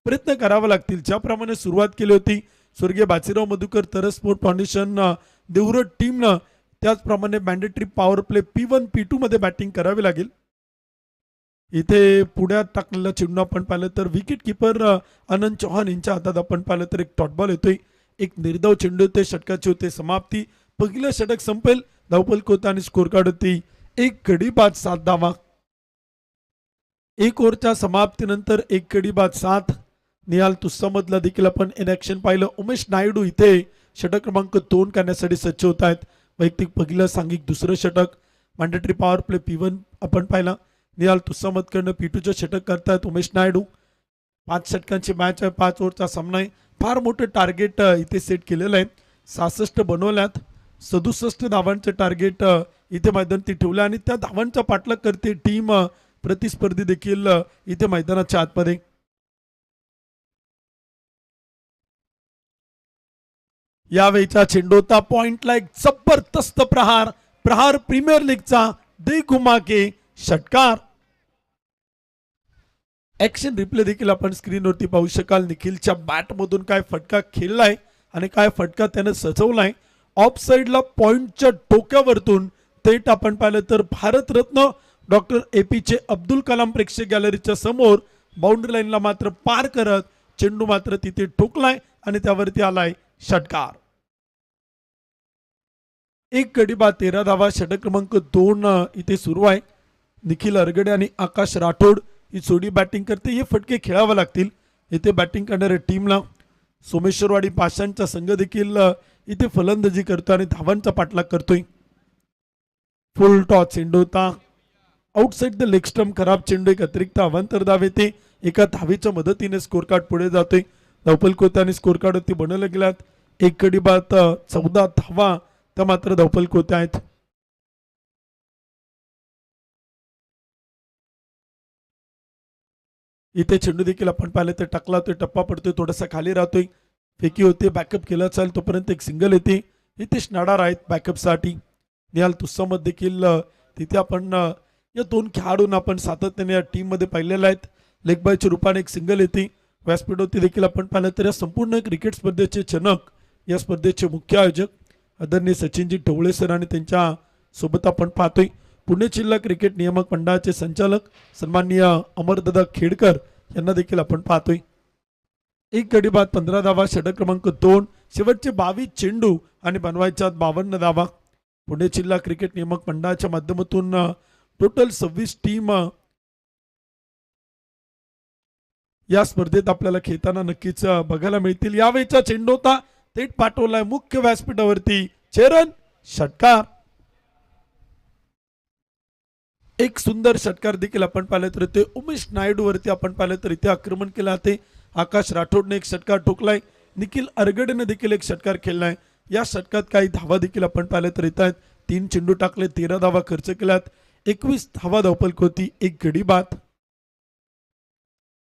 प्रयत्न करावा लागतील. ज्याप्रमाणे सुरुवात केली होती स्वर्गीय बाजीराव मधुकर तरस स्पोर्ट फाउंडेशन देवरट टीमनं, त्याचप्रमाणे mandatory power play P1 P2 मध्ये बॅटिंग करावी लागेल. इथे पुढ्यात टाकलेला चेंडू आपण पाहिलं तर विकेट किपर आनंद चौहान यांच्या हातात आपण पाहिलं तर एक डॉट बॉल येतोय. एक निर्धाव चेंडू होते, षटकाची होते समाप्ती. पहिलं षटक संपेल, धावफलक होता आणि स्कोर कार्ड होती 1 गडी बाद 7 धावा. 1 ओव्हरच्या समाप्तीनंतर 1 गडी बाद 7. निहाल तुस्सामधला देखील आपण इन ॲक्शन पाहिलं. उमेश नायडू इथे षटक क्रमांक 2 करण्यासाठी सज्ज होत आहेत. वैयक्तिक पहिलं, सांघिक दुसरं षटक. मॅन्डेटरी पॉवर प्ले P1 आपण पाहिला. निहाल तुस्सामतकडनं P2चं षटक करतायत उमेश नायडू. 5 षटकांची मॅच आहे, 5 ओव्हरचा सामना आहे. फार मोठं टार्गेट इथे सेट केलेलं आहे. 66 बनवल्यात, 67 धावांचं टार्गेट इथे मैदानात ठेवलं आणि त्या धावांचा पाठलाग करते टीम प्रतिस्पर्धी देखील इथे मैदानाच्या आतमध्ये. यावेळीचा चेंडू होता पॉइंटला एक जबरदस्त प्रहार प्रीमियर लीगचा दे घुमा के षटकार. ऍक्शन रिप्ले देखील आपण स्क्रीनवरती पाहू शकाल. निखिलच्या बॅटमधून काय फटका खेळलाय आणि काय फटका त्याने सजवलाय. ऑफ साईडला पॉइंटच्या टोक्यावरतून थेट आपण पाहिलं तर भारतरत्न डॉक्टर APJ अब्दुल कलाम प्रेक्षक गॅलरीच्या समोर बाउंड्री लाईनला मात्र पार करत चेंडू मात्र तिथे ठोकलाय आणि त्यावरती आलाय षटकार. 1 गडी बाद 13 धावा. षटक क्रमांक 2 इथे सुरू आहे. निखिल अरगडे आणि आकाश राठोड ही जोडी बॅटिंग करते. हे फटके खेळावे लागतील इथे बॅटिंग करणाऱ्या टीमला. सोमेश्वरवाडी पाषाणचा संघ देखील इथे फलंदाजी करतो आणि धावांचा पाठलाग करतोय. फुल टॉस चेंडू होता आउटसाइड द लेग स्टंप. खराब चेंडू, एक अतिरिक्त अवांतर धाव येते. एका धावेच्या मदतीने स्कोर कार्ड पुढे जातोय. धावफलक होते आणि स्कोर कार्ड वरती बनवले गेल्यात 1 गडी बाद 14 धावा त्या मात्र धावफलक होते आहेत. इथे चेंडू देखील आपण पाहिलं तर टाकला होतोय, टप्पा पडतोय, थोडासा खाली राहतोय. फेकी होते, बॅकअप केला चालेल तोपर्यंत एक सिंगल येते. इथे स्नाडार आहेत बॅकअपसाठी. निहाल तुस्सामत देखील तिथे आपण या 2 खेळाडूंना आपण सातत्याने या टीम मध्ये पाहिलेलं आहेत. लेग बायच्या रूपाने एक सिंगल येते. व्यासपीठावरती देखील आपण पाहिलं तर या संपूर्ण क्रिकेट स्पर्धेचे जनक, या स्पर्धेचे मुख्य आयोजक आदरणीय सचिनजी ढवळे सर आणि त्यांच्या सोबत आपण पाहतोय पुणे जिल्हा क्रिकेट नियामक मंडळाचे संचालक सन्माननीय अमरदादा खेडकर यांना देखील आपण पाहतोय. 1 गडी बाद 15 धावा. षटक क्रमांक 2. शेवटचे 22 चेंडू आणि बनवायच्या 52 धावा. पुणे जिल्हा क्रिकेट नियामक मंडळाच्या माध्यमातून टोटल 26 टीम या स्पर्धेत आपल्याला खेळताना नक्कीच बघायला मिळतील. यावेळीचा चेंडू होता थेट पाठवलाय मुख्य व्यासपीठावरती. चेरन षटकार. एक सुंदर षटकार देखील आपण पाहिलं तर ते उमेश नायडू वरती आपण पाहिलं तर इथे आक्रमण केलं आहे. आकाश राठोडने एक षटकार ठोकलाय. निखिल अरगडेने देखील एक षटकार खेळलाय. या षटकात काही धावा देखील आपण पाहिलं तर येत आहेत. 3 चेंडू टाकले, 13 धावा खर्च केल्यात, 21 धावा धावफलक होती, 1 गडी बाद.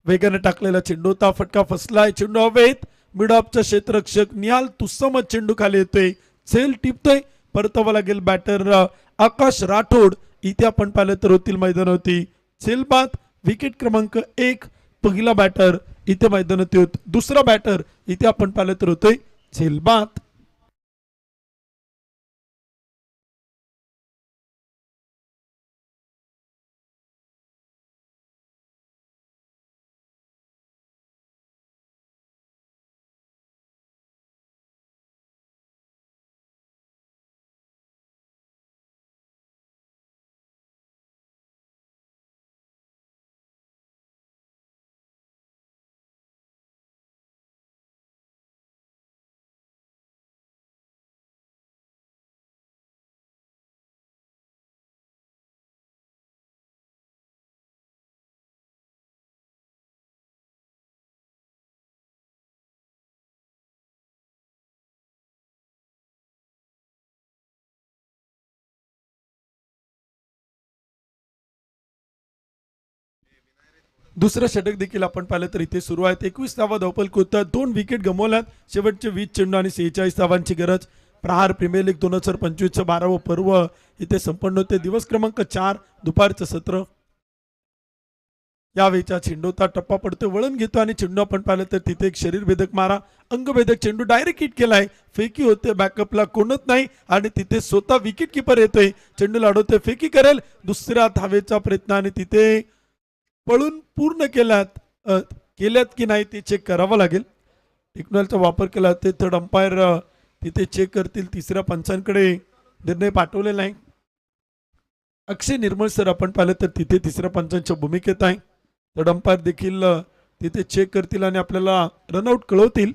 वेगाने टाकलेला चेंडू होता, फटका फसलाय. चेंडू हवेत. मिड ऑफचा क्षेत्ररक्षक निहाल तुस्सामत चेंडू खाली येतोय, झेल टिपतोय, परतावा लागेल बॅटर आकाश राठोड. इथे आपण पाहिलं तर होतील मैदानावरती झेल बाद. विकेट क्रमांक 1. पहिला बॅटर इथे मैदानात होत, दुसरा बॅटर इथे आपण पाहिलं तर होतोय झेल बाद. दुसरं षटक देखील आपण पाहिलं तर इथे सुरू आहेत. 21 धावा धावफलक होतं, 2 विकेट गमावल्यात. शेवटचे 20 चेंडू आणि 46 धावांची गरज. प्रहार प्रीमियर लीग 2025चं 12वं पर्व इथे संपन्न होते. दिवस क्रमांक 4 दुपारचं सत्र. यावेळीचा चेंडूचा टप्पा पडतो, वळण घेतो आणि चेंडू आपण पाहिलं तर तिथे एक शरीरभेदक मारा, अंगभेदक चेंडू डायरेक्ट हिट केलाय. फेकी होते, बॅकअपला कोणत नाही आणि तिथे स्वतः विकेट किपर येतोय, चेंडू लाडवतोय, फेकी करेल, दुसऱ्या धावेचा प्रयत्न आणि तिथे पळून पूर्ण केल्यात की नाही ते चेक करावं लागेल. टेक्नॉलॉजीचा वापर केला ते थर्ड अंपायर तिथे चेक करतील. तिसऱ्या पंचांकडे निर्णय पाठवलेला आहे. अक्षय निर्मळ सर आपण पाहिलं तर तिथे तिसऱ्या पंचांच्या भूमिकेत आहे. थर्ड अंपायर देखील तिथे चेक करतील आणि आपल्याला रनआउट कळवतील.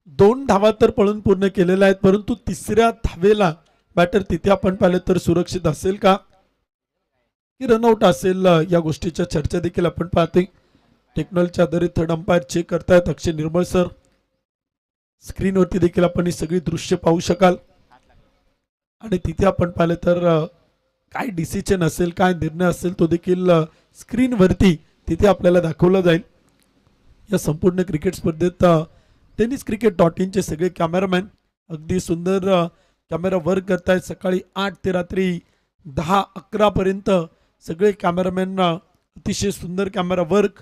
दोन धावा तर पळून पूर्ण केलेल्या आहेत, परंतु तिसऱ्या धावेला बॅटर तिथे आपण पाहिलं तर सुरक्षित असेल का की रनआउट असेल, या गोष्टीच्या चर्चा देखील आपण पाहतोय. टेक्नॉलॉजीच्या आधारित थर्ड अंपायर चेक करतायत अक्षय निर्मळ सर. स्क्रीनवरती देखील आपण ही सगळी दृश्य पाहू शकाल आणि तिथे आपण पाहिलं तर काय डिसिजन असेल, काय निर्णय असेल तो देखील स्क्रीनवरती तिथे आपल्याला दाखवला जाईल. या संपूर्ण क्रिकेट स्पर्धेत tenniscricket.in चे सगळे कॅमेरामॅन अगदी सुंदर कॅमेरा वर्क करतायत. सकाळी 8 ते रात्री 10-11 पर्यंत सगळे कॅमेरामॅन अतिशय सुंदर कॅमेरा वर्क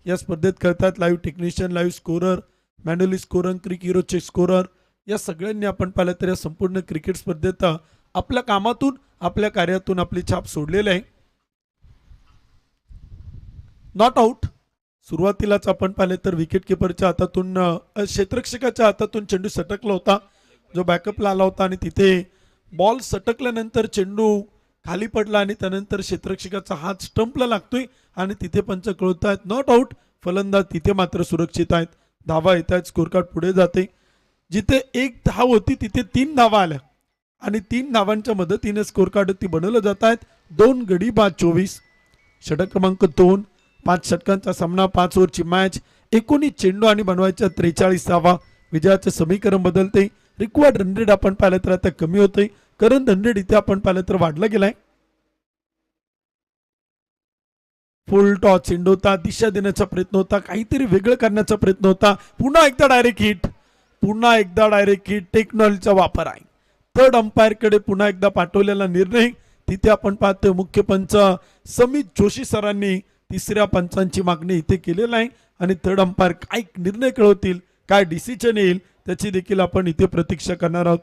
या स्पर्धेत करतात. Live technician, live scorer, manually scorer, क्रिक हिरोचे स्कोरर या सगळ्यांनी आपण पाहिलं तर या संपूर्ण क्रिकेट स्पर्धेत आपल्या कामातून आपल्या कार्यातून आपली छाप सोडलेली आहे. Not out. सुरुवातीलाच आपण पाहिले तर विकेट किपरच्या हातातून क्षेत्ररक्षकाच्या हातातून चेंडू सटकला होता, जो बॅकअपला आला होता आणि तिथे बॉल सटकल्यानंतर चेंडू खाली पडला आणि त्यानंतर क्षेत्ररक्षकाचा हात स्टंपला लागतोय आणि तिथे पंच कळवत आहेत नॉट आउट. फलंदाज तिथे मात्र सुरक्षित आहेत. धावा येत आहेत, स्कोर कार्ड पुढे जाते. जिथे एक धाव होती तिथे 3 धावा आल्या आणि 3 धावांच्या मदतीने स्कोर कार्ड ती बनवलं जात आहेत. 2 गडी बाद 24, षटक क्रमांक 2, 5 षटकांचा सामना, 5 ओव्हरची मॅच, 19 चेंडू आणि बनवायच्या 43 धावा. विजयाचे समीकरण बदलते. रिक्वायर्ड रन रेट आपण पाहिलं तर आता कमी होते. करंट रन रेट इथे आपण पाहिलं तर वाढला गेलाय. फुल टॉस चेंडू होता, दिशा देण्याचा प्रयत्न होता, काहीतरी वेगळं करण्याचा प्रयत्न होता. पुन्हा एकदा डायरेक्ट हिट. टेक्नॉलॉजीचा वापर आहे. थर्ड अंपायर कडे पुन्हा एकदा पाठवलेला निर्णय तिथे आपण पाहतोय. मुख्य पंच समित जोशी सरांनी तिसऱ्या पंचांची मागणी इथे केलेला आहे आणि थर्ड अंपायर काय निर्णय कळवतील, काय डिसिजन येईल त्याची देखील आपण इथे प्रतीक्षा करणार आहोत.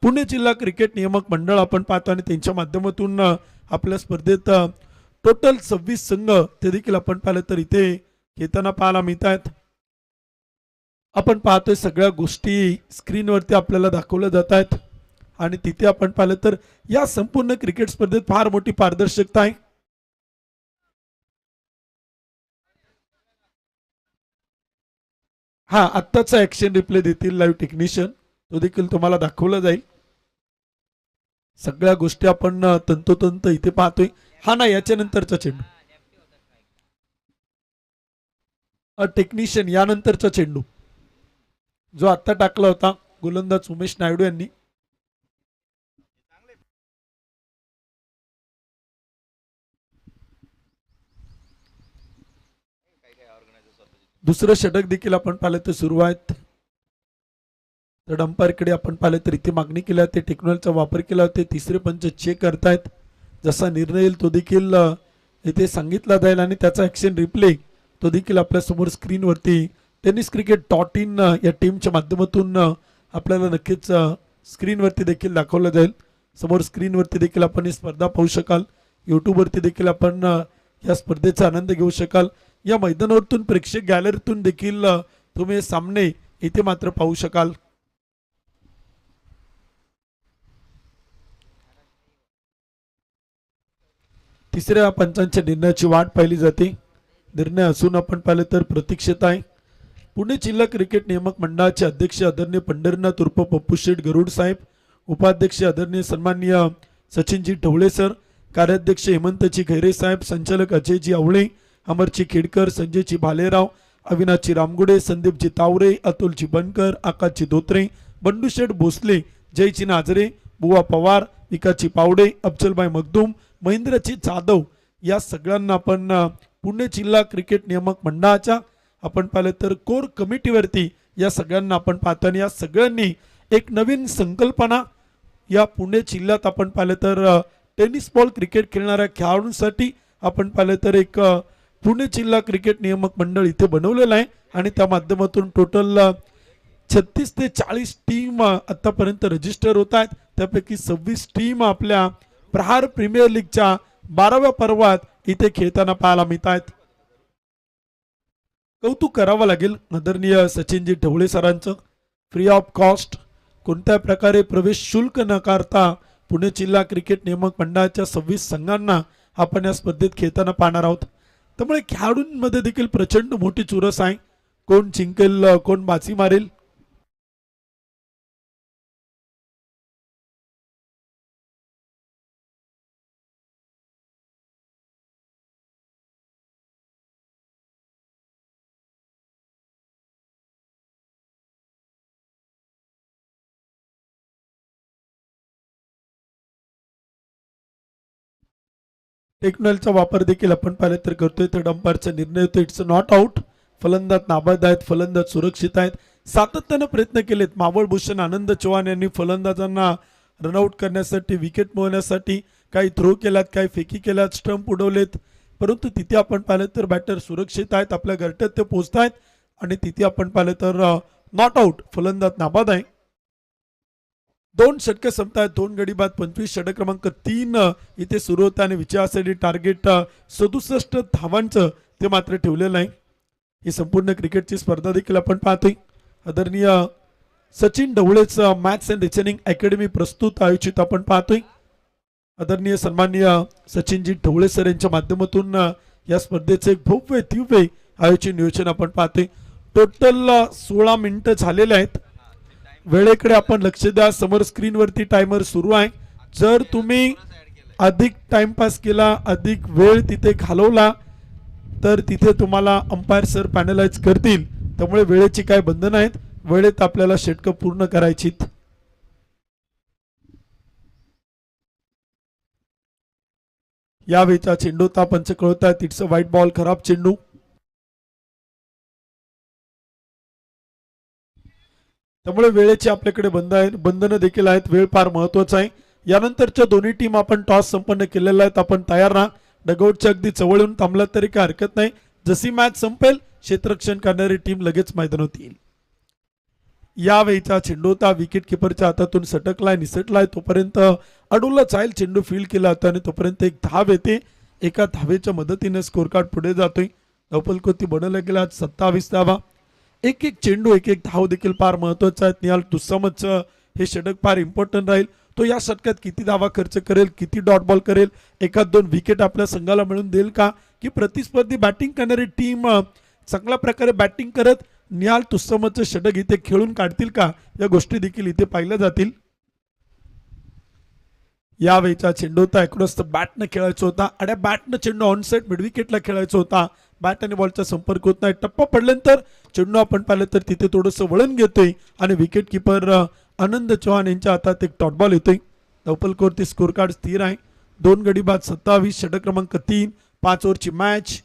पुणे जिल्हा क्रिकेट नियामक मंडळ आपण पाहतो आणि त्यांच्या माध्यमातून आपल्या स्पर्धेत टोटल 26 संघ ते देखील आपण पाहिलं तर इथे खेळताना पाहायला मिळत आहेत. आपण पाहतोय सगळ्या गोष्टी स्क्रीनवरती आपल्याला दाखवल्या जात आहेत आणि तिथे आपण पाहिलं तर या संपूर्ण क्रिकेट स्पर्धेत फार मोठी पारदर्शकता आहे. आत्ताचा ऍक्शन रिप्ले देतील लाईव्ह टेक्निशियन, तो देखील तुम्हाला दाखवला जाईल. सगळ्या गोष्टी आपण तंतोतंत इथे पाहतोय. याच्या नंतरचा चेंडू, टेक्निशियन यानंतरचा चेंडू जो आता टाकला होता गोलंदाज उमेश नायडू यांनी. दुसरं षटक देखील आपण पाहिलं तर सुरू आहेत. तर अंपायरकडे आपण पाहिलं तर इथे मागणी केली ते टेक्नॉलॉजीचा वापर केला होते. तिसरे पंच चेक करतायत. जसा निर्णय येईल तो देखील इथे सांगितला जाईल आणि त्याचा ऍक्शन रिप्ले तो देखील आपल्या समोर स्क्रीनवरती tenniscricket.in या टीमच्या माध्यमातून आपल्याला नक्कीच स्क्रीनवरती देखील दाखवलं जाईल. समोर स्क्रीनवरती देखील आपण ही स्पर्धा पाहू शकाल. यूट्यूबवरती देखील आपण या स्पर्धेचा आनंद घेऊ शकाल. या मैदानावरतून प्रेक्षक गॅलरीतून देखील तुम्ही सामने इथे मात्र पाहू शकाल. तिसऱ्या पंचांच्या निर्णयाची वाट पाहिली जाते. निर्णय असून आपण पाहिलं तर प्रतीक्षेत आहे. पुणे जिल्हा क्रिकेट नियामक मंडळाचे अध्यक्ष आदरणीय पंढरीनाथ उर्फ पप्पू शेठ गरुड साहेब, उपाध्यक्ष आदरणीय सन्माननीय सचिनजी ढवळे सर, कार्याध्यक्ष हेमंतजी खैरे साहेब, संचालक अजयजी आवळे, अमरजी खेडकर, संजयजी भालेराव, अविनाशजी रामगुडे, संदीपजी तावरे, अतुलजी बनकर, आकाशजी धोत्रे, बंडूशेठ भोसले, जयजी नाजरे, बुवा पवार, विकासजी पावडे, अफजलभाई मखदूम, महेंद्रजी जाधव या सगळ्यांना आपण पुणे जिल्हा क्रिकेट नियामक मंडळाच्या आपण पाहिलं तर कोर कमिटीवरती या सगळ्यांना आपण पाहतो आणि या सगळ्यांनी एक नवीन संकल्पना या पुणे जिल्ह्यात आपण पाहिलं तर टेनिस बॉल क्रिकेट खेळणाऱ्या खेळाडूंसाठी आपण पाहिलं तर एक पुणे जिल्हा क्रिकेट नियामक मंडळ इथे बनवलेलं आहे आणि त्या माध्यमातून टोटल 36 ते 40 टीम आतापर्यंत रजिस्टर होत आहेत. त्यापैकी 26 टीम आपल्या प्रहार प्रीमियर लीगच्या 12व्या पर्वात इथे खेळताना पाहायला मिळत आहेत. कौतुक करावं लागेल आदरणीय सचिनजी ढवळे सरांचं. फ्री ऑफ कॉस्ट कोणत्या प्रकारे प्रवेश शुल्क नकारता पुणे जिल्हा क्रिकेट नियामक मंडळाच्या 26 संघांना आपण या स्पर्धेत खेळताना पाहणार आहोत. त्यामुळे खेळाडूंमध्ये देखील प्रचंड मोठी चुरस आहे. कोण जिंकेल, कोण बाजी मारेल. टेक्नॉलॉजीचा वापर देखील आपण पाहिलं तर करतोय. तर डंपारचा निर्णय होतो इट्स नॉट आउट. फलंदाज नाबाद आहेत, फलंदाज सुरक्षित आहेत. सातत्यानं प्रयत्न केलेत. मावळ भूषण आनंद चव्हाण यांनी फलंदाजांना रनआउट करण्यासाठी, विकेट मिळवण्यासाठी काही थ्रो केल्यात, काही फेकी केल्यात, स्टंप उडवलेत. परंतु तिथे आपण पाहिलं तर बॅटर सुरक्षित आहेत, आपल्या घरट्यात ते पोहोचत आहेत. आणि तिथे आपण पाहिलं तर नॉट आउट, फलंदाज नाबाद आहे. 2 षटके संपतायत, 2 गडी बाद, 25 षटक क्रमांक 3 इथे सुरू होतं आणि विजयासाठी टार्गेट 67 धावांचं ते मात्र ठेवलेलं आहे. ही संपूर्ण क्रिकेटची स्पर्धा देखील आपण पाहतोय. आदरणीय सचिन ढवळेच मॅथ्स अँड रिजनिंग अकॅडमी प्रस्तुत आयोजित आपण पाहतोय. आदरणीय सन्माननीय सचिनजी ढवळे सर यांच्या माध्यमातून या स्पर्धेचे एक भव्य दिव्य आयोजन नियोजन आपण पाहतोय. टोटल 16 मिनिटं झालेले आहेत. वेळेकडे आपण लक्ष द्या. समोर स्क्रीनवरती टायमर सुरू आहे. जर तुम्ही अधिक टाइमपास केला, अधिक वेळ तिथे घालवला तर तिथे तुम्हाला अंपायर सर पॅनलाइज करतील. त्यामुळे वेळेची काय बंधन आहेत, वेळेत आपल्याला षटकं पूर्ण करायचीत. यावेळीचा चेंडू पंच कळवतात इट्स अ व्हाईट बॉल. खराब चेंडू. त्यामुळे वेळेची आपल्याकडे बंधनं देखील आहेत. वेळ फार महत्वाचा आहे. यानंतरच्या दोन्ही टीम आपण टॉस संपन्न केलेला आहेत. आपण तयार राहा. डगआउटच्या अगदी जवळ येऊन थांबला तरी काय हरकत नाही. जशी मॅच संपेल क्षेत्ररक्षण करणारी टीम लगेच मैदानात येईल. यावेळीचा चेंडू विकेट किपरच्या हातातून सटकलाय, निसटलाय. तोपर्यंत अडूला जाईल चेंडू फील्ड केला होता आणि तोपर्यंत एक धाव येते. एका धावेच्या मदतीने स्कोर कार्ड पुढे जातोय. धावफलकोती बनवला गेला 27 धावा. एक एक चेंडू, एक एक धाव देखील फार महत्वाचा आहे. निहाल तुस्सामतचं हे षटक फार इम्पॉर्टंट राहील. तो या षटकात किती धावा खर्च करेल, किती डॉट बॉल करेल, एखाद 2 विकेट आपल्या संघाला मिळून देईल का, की प्रतिस्पर्धी बॅटिंग करणारी टीम चांगल्या प्रकारे बॅटिंग करत निहाल तुस्सामतचं षटक इथे खेळून काढतील का, या गोष्टी देखील इथे पाहिल्या जातील. यावेळीचा चेंडू होता अक्रॉस द बॅटनं खेळायचा होता. आणि बॅटनं चेंडू ऑनसाइड मिड विकेटला खेळायचा होता. बॅट आणि बॉलचा संपर्क होत नाही. टप्पा पडल्यानंतर चेंडू आपण पाहिलं तर तिथे थोडंसं वळण घेतोय आणि विकेट किपर आनंद चव्हाण यांच्या हातात एक डॉट बॉल येतोय. धावफलकावरती स्कोर कार्ड स्थिर आहे. 2 गडी बाद 27, षटक क्रमांक 3, 5 ओव्हरची मॅच.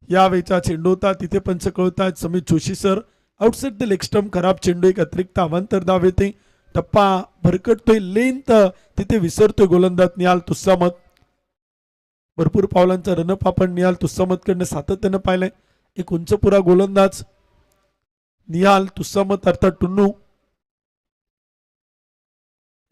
यावेळीचा चेंडू होता तिथे पंच कळवतात Sameer Joshi sir. Outside the leg stump. खराब चेंडू. एक अतिरिक्त अवांतर धाव येते. टप्पा भरकटतोय. लेंथ तिथे विसरतोय गोलंदाज निहाल तुस्सामत. भरपूर पावलांचा रनअप आपण निहाल तुस्सामतकडनं सातत्यानं पाहिलंय. एक उंचपुरा गोलंदाज निहाल तुस्सामत अर्थात टुन्नू.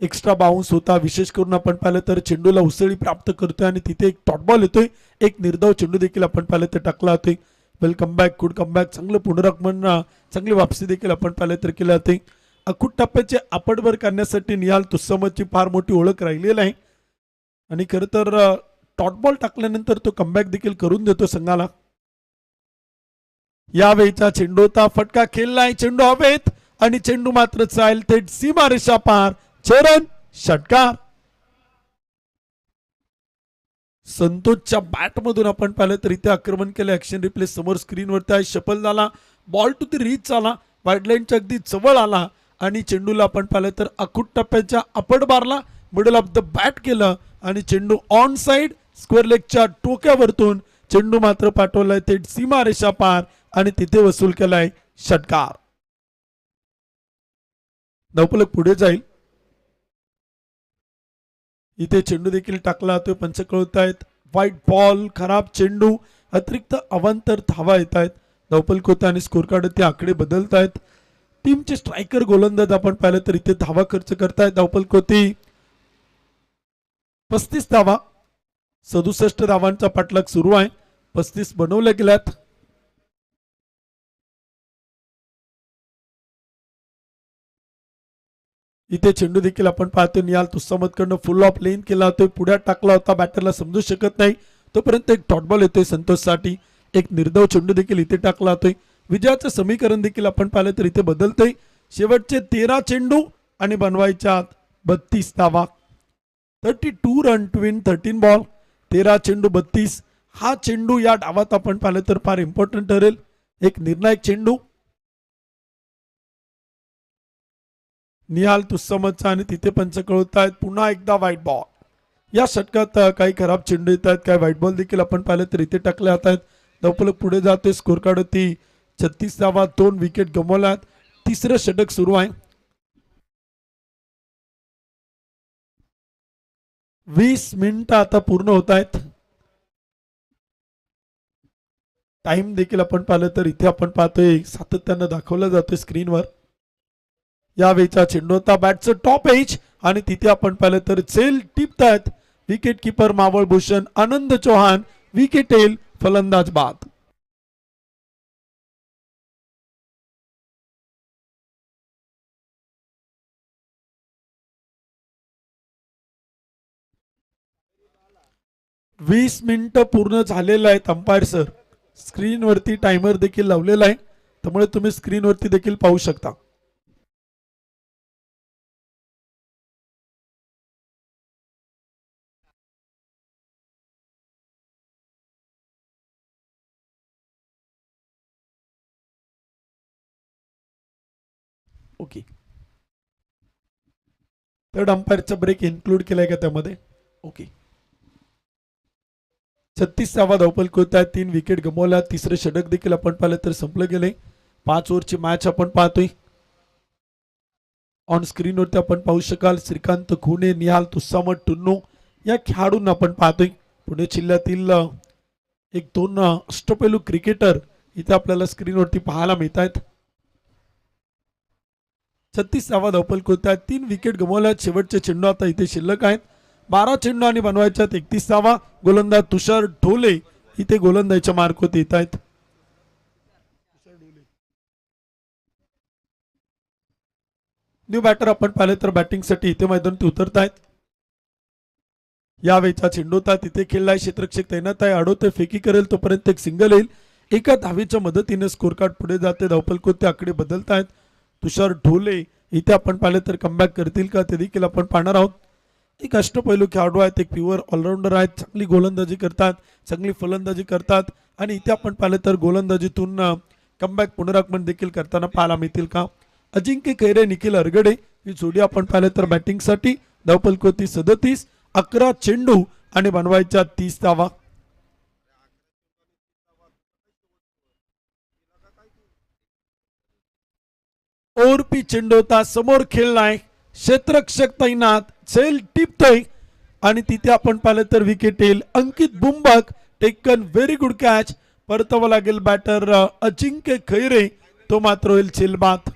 एक्स्ट्रा बाउन्स होता. विशेष करून आपण पाहिलं तर चेंडूला उसळी प्राप्त करतोय आणि तिथे एक डॉट बॉल येतोय. एक निर्धाव चेंडू देखील आपण पाहिलं तर टाकला होतोय. Welcome back, good comeback. चांगलं पुनरागमन, चांगली वापसी देखील आपण पाहिलं तर केलं जाते. अखूट टप्प्याचे आपटभर करण्यासाठी निहाल तुस्सामतची फार मोठी ओळख राहिलेली आहे. आणि खरं तर डॉट बॉल टाकल्यानंतर तो कमबॅक देखील करून देतो संघाला. यावेळीचा चेंडू होता. फटका खेळलाय. चेंडू हवेत आणि चेंडू मात्र जाईल थेट सीमारेषा पार. चरण षटकार. संतोषच्या बॅट मधून आपण पाहिलं तर इथे आक्रमण केलं. ऍक्शन रिप्ले समोर स्क्रीनवरती आहे. शफल झाला. बॉल टू द रीच आला. वाईडलाईनच्या अगदी जवळ आला आणि चेंडूला आपण पाहिलं तर अखूट टप्प्याच्या अपड बारला मिडल ऑफ द बॅट केलं आणि चेंडू ऑन साइड स्क्वेअर लेगच्या टोक्यावरतून चेंडू मात्र पाठवलाय थेट सीमारेषा पार आणि तिथे वसूल केलाय षटकार. धावफलक पुढे जाईल. इथे चेंडू देखील टाकला जातोय. पंच कळवत आहेत व्हाईट बॉल. खराब चेंडू. अतिरिक्त अवांतर धावा येत आहेत. धावफलक होते आणि स्कोर कार्ड ते आकडे बदलत आहेत. टीमचे स्ट्रायकर गोलंदाज आपण पाहिलं तर इथे धावा खर्च करतायत. धावफलक होती 35 धावा. 67 धावांचा पाठलाग सुरू आहे. 35 बनवल्या गेल्यात. इथे चेंडू देखील आपण पाहतो निहाल तुस्सामतकडनं फुल ऑफ लेन केला होता. पुढ्यात टाकला होता. बॅटरला समजू शकत नाही तोपर्यंत एक डॉट बॉल येतोय संतोषसाठी. एक निर्धाव चेंडू देखील इथे टाकला होतोय. विजयाचं समीकरण देखील आपण पाहिलं तर इथे बदलतंय. शेवटचे 13 चेंडू आणि बनवायच्या 32 धावा. 32 रन टू विन 13 बॉल. 13 चेंडू 32. हा चेंडू या डावात आपण पाहिलं तर फार इम्पॉर्टंट ठरेल. एक निर्णायक चेंडू निहाल तुस्सामतचा आणि तिथे पंच कळवत आहेत. पुन्हा एकदा व्हाईट बॉल. या षटकात काही खराब चेंडू येत आहेत. काही व्हाईट बॉल देखील आपण पाहिलं तर इथे टाकले जात आहेत. धावफलक पुढे जातोय. स्कोर कार्ड होती 36 धावा. 2 विकेट गमावल्यात. तिसरं षटक सुरू आहे. 20 मिनिटं आता पूर्ण होत आहेत. टाइम देखील आपण पाहिलं तर इथे आपण पाहतोय सातत्यानं दाखवला जातोय स्क्रीनवर. यावेळीचा चेंडू होता बॅटचं टॉप एज आणि तिथे आपण पाहिलं तर झेल टिपतायत विकेट किपर मावळ भूषण आनंद चौहान. विकेट येईल फलंदाज बाद. वीस मिनिटं पूर्ण झालेलं आहेत. अंपायर सर स्क्रीनवरती टायमर देखील लावलेला आहे त्यामुळे तुम्ही स्क्रीनवरती देखील पाहू शकता. ओके. थर्ड अंपायरचा ब्रेक इन्क्लूड केलाय का त्यामध्ये? ओके. 36 धावफलक होत आहे. 3 विकेट गमावल्या. तिसरे षटक देखील आपण पाहिलं तर संपलं गेले. 5 ओव्हरची मॅच आपण पाहतोय. ऑन स्क्रीनवरती आपण पाहू शकाल श्रीकांत खुने, निहाल तुस्सामत, टुन्नू या खेळाडूंना आपण पाहतोय. पुणे जिल्ह्यातील 1-2 अष्टपैलू क्रिकेटर इथे आपल्याला स्क्रीनवरती पाहायला मिळत आहेत. 36 धावफलक होत आहेत. 3 विकेट गमावल्या. शेवटचे चेंडू आता इथे शिल्लक आहेत. 12 चेंडू आणि बनवायच्यात 31 धावा. गोलंदाज तुषार ढोले इथे गोलंदाजीच्या मार्कवरती येत आहेत. न्यू बॅटर आपण पाहिले तर बॅटिंगसाठी इथे मैदानात उतरत आहेत. यावेळीचा चेंडू होता तिथे खेळलाय. क्षेत्ररक्षक तैनात आहे. अडवतोय फेकी करेल तोपर्यंत एक सिंगल येईल. एका धावेच्या मदतीने स्कोर कार्ड पुढे जाते. धावफलक होते आकडे बदलत आहेत. तुषार ढोले इथे आपण पाहिलं तर कमबॅक करतील का ते देखील आपण पाहणार आहोत. एक अष्टपैलू खेळाडू आहेत. एक प्युअर ऑलराऊंडर आहेत. चांगली गोलंदाजी करतात. चांगली फलंदाजी करतात आणि इथे आपण पाहिलं तर गोलंदाजीतून कमबॅक पुनरागमन देखील करताना पाहायला मिळतील का? अजिंक्य खैरे, निखिल अरगडे ही जोडी आपण पाहिलं तर बॅटिंगसाठी. धावफलक होती 37. 11 चेंडू आणि बनवायच्या 30 धावा. ओरपी चेंडू होता. समोर खेळलाय. क्षेत्ररक्षक तैनात. झेल टिपतोय आणि तिथे आपण पाहिलं तर विकेट येईल. अंकित बुंबक टेकन. Very good catch. परतावा लागेल बॅटर अजिंक्य खैरे. तो मात्र होईल झेल बाद.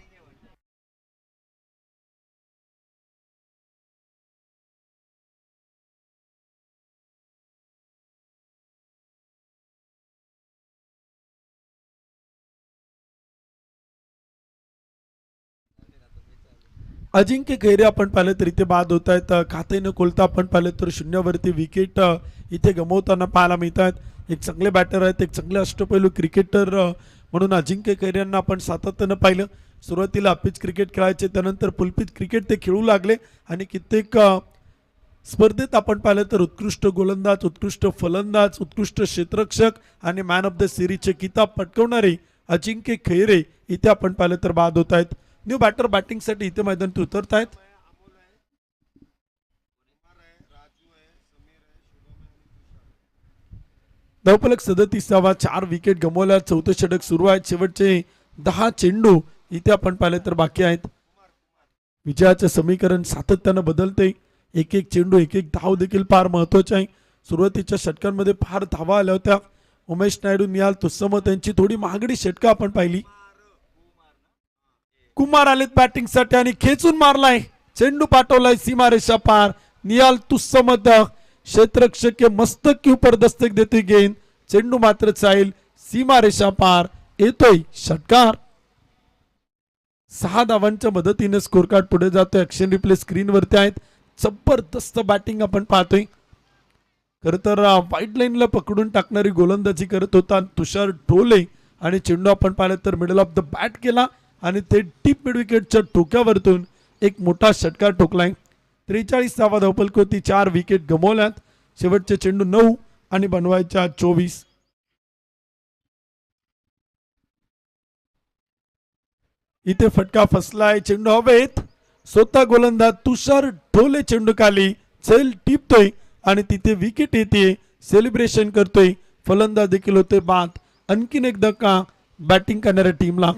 अजिंक्य खैरे आपण पाहिलं तर इथे बाद होत आहेत. खाते न खोलता आपण पाहिलं तर शून्यावरती विकेट इथे गमवताना पाहायला मिळत आहेत. एक चांगले बॅटर आहेत. एक चांगले अष्टपैलू क्रिकेटर म्हणून अजिंक्य खैरे यांना आपण सातत्यानं पाहिलं. सुरुवातीला अपिच क्रिकेट खेळायचे त्यानंतर पुलपिच क्रिकेट ते खेळू लागले आणि कित्येक स्पर्धेत आपण पाहिलं तर उत्कृष्ट गोलंदाज, उत्कृष्ट फलंदाज, उत्कृष्ट क्षेत्ररक्षक आणि मॅन ऑफ द सिरीजचे किताब पटकवणारे अजिंक्य खैरे इथे आपण पाहिलं तर बाद होत आहेत. न्यू बॅटर बॅटिंगसाठी इथे मैदानात उतरत आहेत. धावफलक 37. 4 विकेट गमावल्या. 4थं षटक सुरू आहे. शेवटचे 10 चेंडू इथे आपण पाहिले तर बाकी आहेत. विजयाचं समीकरण सातत्यानं बदलते. एक एक चेंडू एक एक धाव देखील फार महत्वाचे आहे. सुरुवातीच्या षटकांमध्ये फार धावा आल्या होत्या उमेश नायडू, निहाल तुस्समत यांची थोडी महागडी षटकं आपण पाहिली. कुमार आलेत बॅटिंगसाठी आणि खेचून मारलाय, चेंडू पाठवलाय सीमारेषा पार. निहाल तुस्समत क्षेत्ररक्षक के मस्तक के ऊपर दस्तक देते गेंद, चेंडू मात्र जाईल सीमारेषा पार. येतोय षटकार. 6 धावांच्या मदतीने स्कोर कार्ड पुढे जातोय. ऍक्शन रिप्ले स्क्रीन वरती आहेत. जबरदस्त बॅटिंग आपण पाहतोय. खर तर व्हाईट लाईनला पकडून टाकणारी गोलंदाजी करत होता तुषार ढोले आणि चेंडू आपण पाहिलं तर मिडल ऑफ द बॅट केला आणि ते डीप मिड विकेटच्या टोक्यावरतून एक मोठा षटकार ठोकलाय. 43 धावा धावपलक होती, 4 विकेट गमावल्यात. शेवटचे चेंडू 9 आणि बनवायच्या 24. इथे फटका फसलाय, चेंडू हवेत. स्वतः गोलंदाज तुषार ढोले चेंडू खाली झेल टिपतोय आणि तिथे विकेट येते. सेलिब्रेशन करतोय, फलंदाज देखील होते बाद. आणखीन एक धक्का बॅटिंग करणाऱ्या टीमला.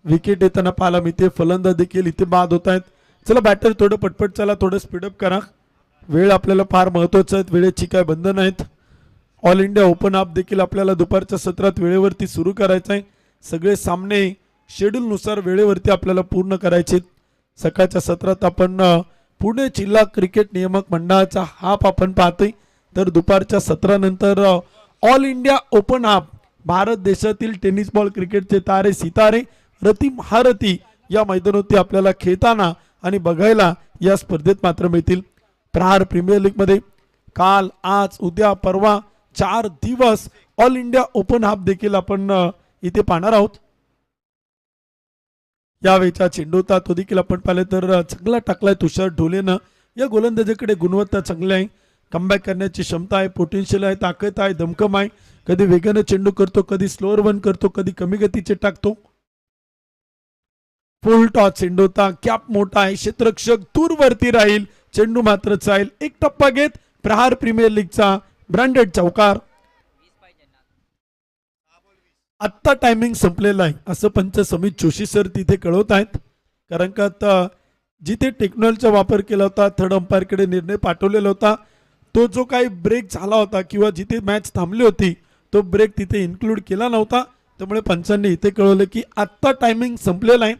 विकेट येताना पाहायला मिळते, फलंदाज देखील इथे बाद होत आहेत. चला बॅटर थोडं पटपट चला, थोडं स्पीडअप करा. वेळ आपल्याला फार महत्वाचं आहे, वेळेची काय बंधन आहेत. ऑल इंडिया ओपन अप देखील आपल्याला दुपारच्या सत्रात वेळेवरती सुरू करायचं आहे. सगळे सामने शेड्यूल नुसार वेळेवरती आपल्याला पूर्ण करायचे. सकाळच्या सत्रात आपण पुणे जिल्हा क्रिकेट नियामक मंडळाचा हाफ आपण पाहतोय, तर दुपारच्या सत्रानंतर all India open half Bharat देशातील टेनिस बॉल क्रिकेटचे तारे सितारे रती महारथी या मैदानावरती आपल्याला खेळताना आणि बघायला या स्पर्धेत मात्र मिळतील. प्रहार प्रीमियर लीग मध्ये काल, आज, उद्या, परवा 4 दिवस ऑल इंडिया ओपन हाफ देखील आपण इथे पाहणार आहोत. यावेळीचा चेंडू होता तो देखील आपण पाहिलं तर चांगला टाकलाय तुषार ढोलेनं. या गोलंदाजाकडे गुणवत्ता चांगली आहे, कमबॅक करण्याची क्षमता आहे, पोटेन्शियल आहे, ताकद आहे, दमकम आहे. कधी वेगाने चेंडू करतो, कधी स्लोअर वन करतो, कधी कमी गतीचे टाकतो. फुल टॉस चेंडू होता, कॅप मोठा आहे, क्षेत्ररक्षक दूरवरती राहील, चेंडू मात्र जाईल. एक टप्पा घेत प्रहार प्रीमियर लीगचा ब्रँडेड चौकार. आत्ता टायमिंग संपलेला आहे असं पंच समित जोशी सर तिथे कळवत आहेत. कारण का आता जिथे टेक्नॉलॉजीचा वापर केला होता, थर्ड अंपायरकडे निर्णय पाठवलेला होता, तो जो काही ब्रेक झाला होता किंवा जिथे मॅच थांबली होती तो ब्रेक तिथे इन्क्लूड केला नव्हता. त्यामुळे पंचांनी इथे कळवलं की आत्ता टायमिंग संपलेला आहे,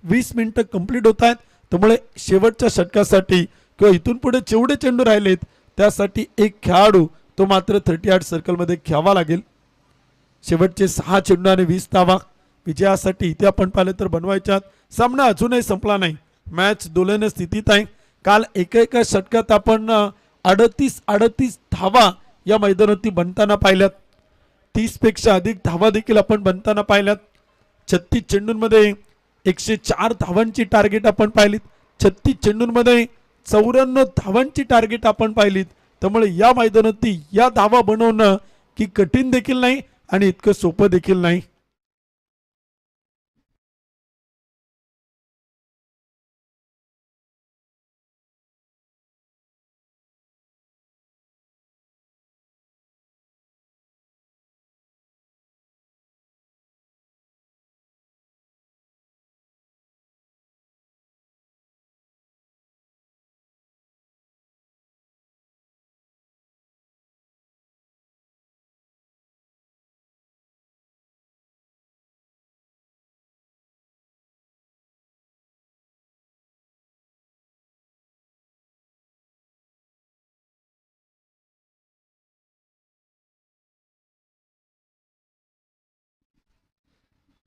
20 मिनिटं कंप्लीट होत आहेत. त्यामुळे शेवटच्या षटकासाठी किंवा इथून पुढे जेवढे चेंडू राहिलेत त्यासाठी एक खेळाडू तो मात्र 38 सर्कलमध्ये खेळावा लागेल. शेवटचे 6 चेंडू आणि 20 धावा विजयासाठी इथे आपण पाहिलं तर बनवायच्यात. सामना अजूनही संपला नाही, मॅच दोलने स्थितीत आहे. काल एका षटकात आपण 38 धावा या मैदानावरती बनताना पाहिल्यात. 30 पेक्षा अधिक धावा देखील आपण बनताना पाहिल्यात. 36 चेंडूंमध्ये 104 धावांची टार्गेट आपण पाहिलीत. 36 चेंडूंमध्ये 94 धावांची टार्गेट आपण पाहिलीत. त्यामुळे या मैदानावरती या धावा बनवणं की कठीण देखील नाही आणि इतकं सोपं देखील नाही.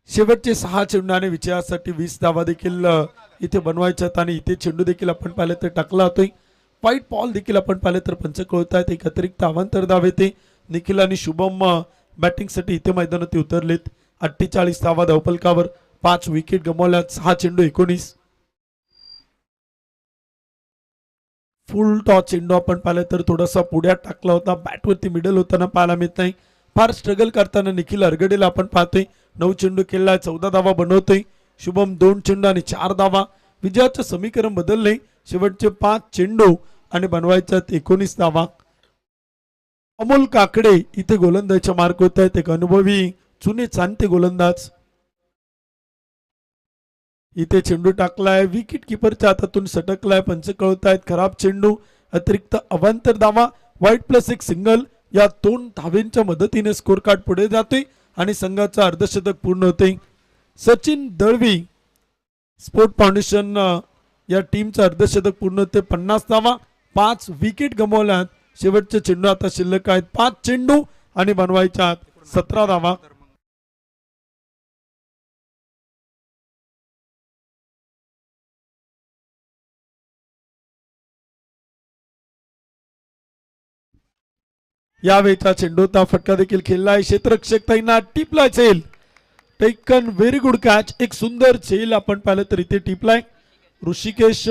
शेवटचे 6 चेंडूने विजयासाठी 20 धावा देखील इथे बनवायच्यात आणि इथे चेंडू देखील आपण पाहिलं तर टाकला होतोय. व्हाईट बॉल देखील आपण पाहिलं तर पंच कळवत आहेत. एक अतिरिक्त अवांतर धाव येते. निखिल आणि शुभम बॅटिंगसाठी इथे मैदानात उतरलेत. 48 धावा धावपलकावर, 5 विकेट गमावल्यात, 6 चेंडू 19. फुल टॉस चेंडू आपण पाहिलं तर थोडासा पुढ्यात टाकला होता, बॅटवरती मिडल होताना पाहायला मिळत नाही. फार स्ट्रगल करताना निखिल अरगडेला आपण पाहतोय. 9 चेंडू खेळला, 14 धावा बनवतोय. शुभम 2 चेंडू आणि 4 धावा. विजयाचं समीकरण बदलले. शेवटचे 5 चेंडू आणि बनवायच्यात 19 धावा. अमोल काकडे इथे गोलंदाजच्या मार्क होत आहेत. एक अनुभवी जुने चांते गोलंदाज. इथे चेंडू टाकलाय, विकेट किपरच्या हातातून सटकलाय, पंच कळतायत, खराब चेंडू, अतिरिक्त अवांतर धावा, वाईट प्लस एक सिंगल, या 2 धावेंच्या मदतीने स्कोर कार्ड पुढे जातोय आणि संघाचं अर्धशतक पूर्ण होते. सचिन दळवी स्पोर्ट फाउंडेशन या टीमचं अर्धशतक पूर्ण होते. 50 धावा, 5 विकेट गमावल्यात. शेवटचे चेंडू आता शिल्लक आहेत 5 चेंडू आणि बनवायच्या 17 धावा. यावेळेचा चेंडूचा फटका देखील खेळलाय. क्षेत्ररक्षक ताईंना टिपला चेल, टेकन व्हेरी गुड कॅच. एक सुंदर चेल आपण पाहिलं तर इथे टिपलाय. ऋषिकेश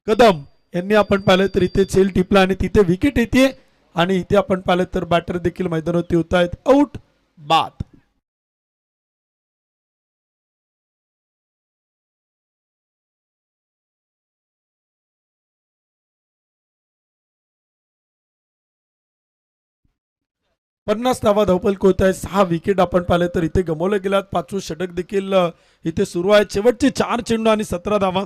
कदम यांनी आपण पाहिलं तर इथे चेल टिपला आणि तिथे विकेट येते आणि इथे आपण पाहिलं तर बॅटर देखील मैदानावरती होत आहेत. आउट बाद. पन्नास धावा धावपल होत आहे. 6 विकेट आपण पाहिले तर इथे गमावले गेल्यात. 5वं षटक देखील इथे सुरू आहे. शेवटचे 4 चेंडू आणि 17 धावा.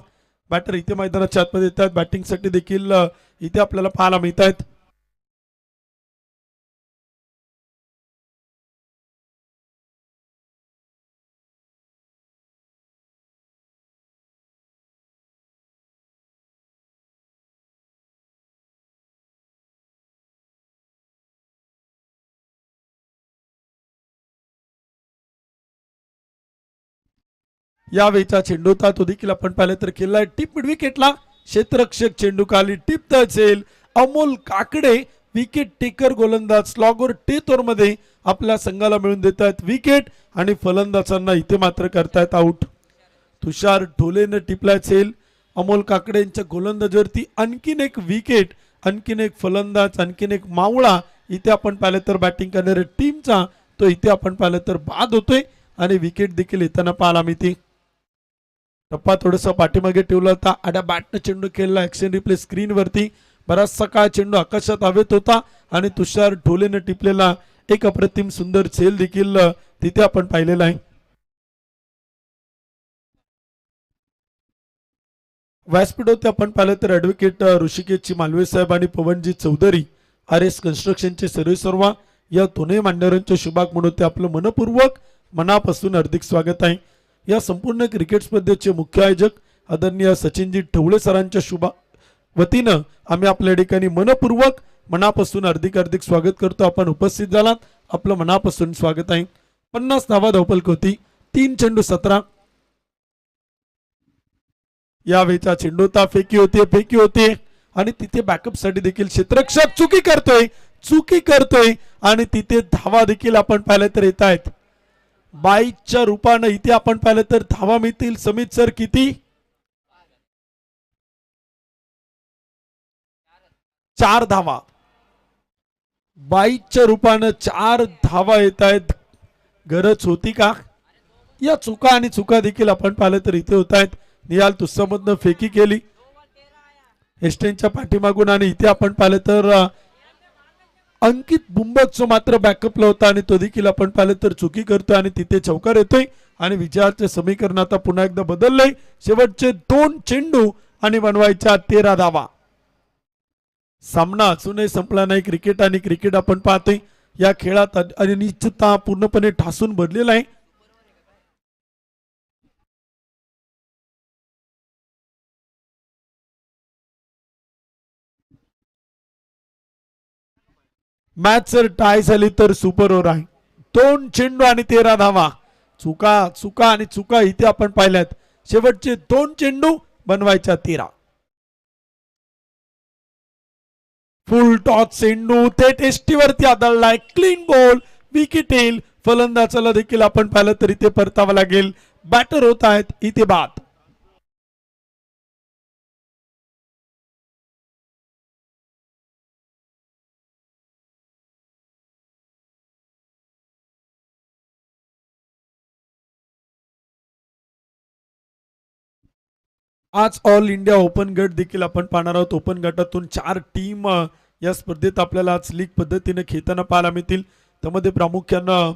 बॅटर इथे मैदानाच्या आतमध्ये येत आहेत. बॅटिंगसाठी देखील इथे आपल्याला पाहायला मिळत आहेत. यावेळीचा चेंडू होता तो देखील आपण पाहिलं तर केलाय टिप मिड विकेटला. क्षेत्ररक्षक चेंडू खाली टिप असेल. अमोल काकडे विकेट टेकर गोलंदाज स्लॉगर टेतोर मध्ये आपल्या संघाला मिळून देत आहेत विकेट आणि फलंदाजांना इथे मात्र करतायत आउट. तुषार ढोलेने टिपला असेल. अमोल काकडे यांच्या गोलंदाजीवरती आणखीन एक विकेट, आणखीन एक फलंदाज, आणखीन एक मावळा इथे आपण पाहिलं तर बॅटिंग करणाऱ्या टीमचा तो इथे आपण पाहिलं तर बाद होतोय आणि विकेट देखील येताना पाहायला मिळते. टप्पा थोडासा पाठीमागे ठेवला होता. आड्या बॅटनं चेंडू खेळला. ऍक्शन रिप्ले स्क्रीन वरती बराचसा काळ चेंडू आकाशात हवेत होता आणि तुषार ढोलेनं टिपलेला एक अप्रतिम सुंदर झेल देखील तिथे आपण पाहिलेला आहे. व्यासपीठावरती आपण पाहिलं तर ऍडव्होकेट ऋषिकेशची मालवे साहेब आणि पवनजी चौधरी RS कन्स्ट्रक्शनचे सर्वेसर्वा या दोन्ही मान्यवरांच्या शुभागमनात आपलं मनपूर्वक मनापासून हार्दिक स्वागत आहे. या संपूर्ण क्रिकेट स्पर्धेचे मुख्य आयोजक आदरणीय सचिनजी ठवळे सरांच्या वतीनं आम्ही आपल्या ठिकाणी मनपूर्वक मनापासून हार्दिक स्वागत करतो. आपण उपस्थित झालात आपलं मनापासून स्वागत आहे. 50 धावा धावपल होती. 3 चेंडू 17. यावेळीचा चेंडू होता फेकी होते आणि तिथे बॅकअप साठी देखील क्षेत्ररक्षक चुकी करतोय आणि तिथे धावा देखील आपण पाहिलं तर येत आहेत. 22च्या रूपानं इथे आपण पाहिलं तर धावा मिळतील. समित सर किती? 4 धावा. 22च्या रूपानं 4 धावा येत आहेत. गरज होती का? या चुका देखील आपण पाहिलं तर इथे होत आहेत. निहाल तुस्सामधनं फेकी केली हेस्टेनच्या पाठीमागून आणि इथे आपण पाहिलं तर अंकित बुंबक जो मात्र बॅकअपला होता आणि तो देखील आपण पाहिलं तर चुकी करतोय आणि तिथे चौकार येतोय आणि विजयाचे समीकरण आता पुन्हा एकदा बदललंय. शेवटचे 2 चेंडू आणि बनवायच्या 13 धावा. सामना अजूनही संपला नाही. क्रिकेट आपण पाहतोय या खेळात अनिश्चितता पूर्णपणे ठासून भरलेला आहे. मॅच जर टाय झाली तर सुपर ओव्हर आहे. 2 चेंडू आणि 13 धावा. चुका इथे आपण पाहिल्यात. शेवटचे 2 चेंडू बनवायच्या 13. फुल टॉस चेंडू थेट एसटीवरती आदळलाय. क्लीन बॉल, विकेट येईल. फलंदाजाला देखील आपण पाहिलं तर इथे परतावं लागेल. बॅटर होत आहेत इथे बाद. आज ऑल इंडिया ओपन गट देखील आपण पाहणार आहोत. ओपन गटातून 4 टीम या स्पर्धेत आपल्याला आज लीग पद्धतीने खेळताना पाहायला मिळतील. त्यामध्ये प्रामुख्यानं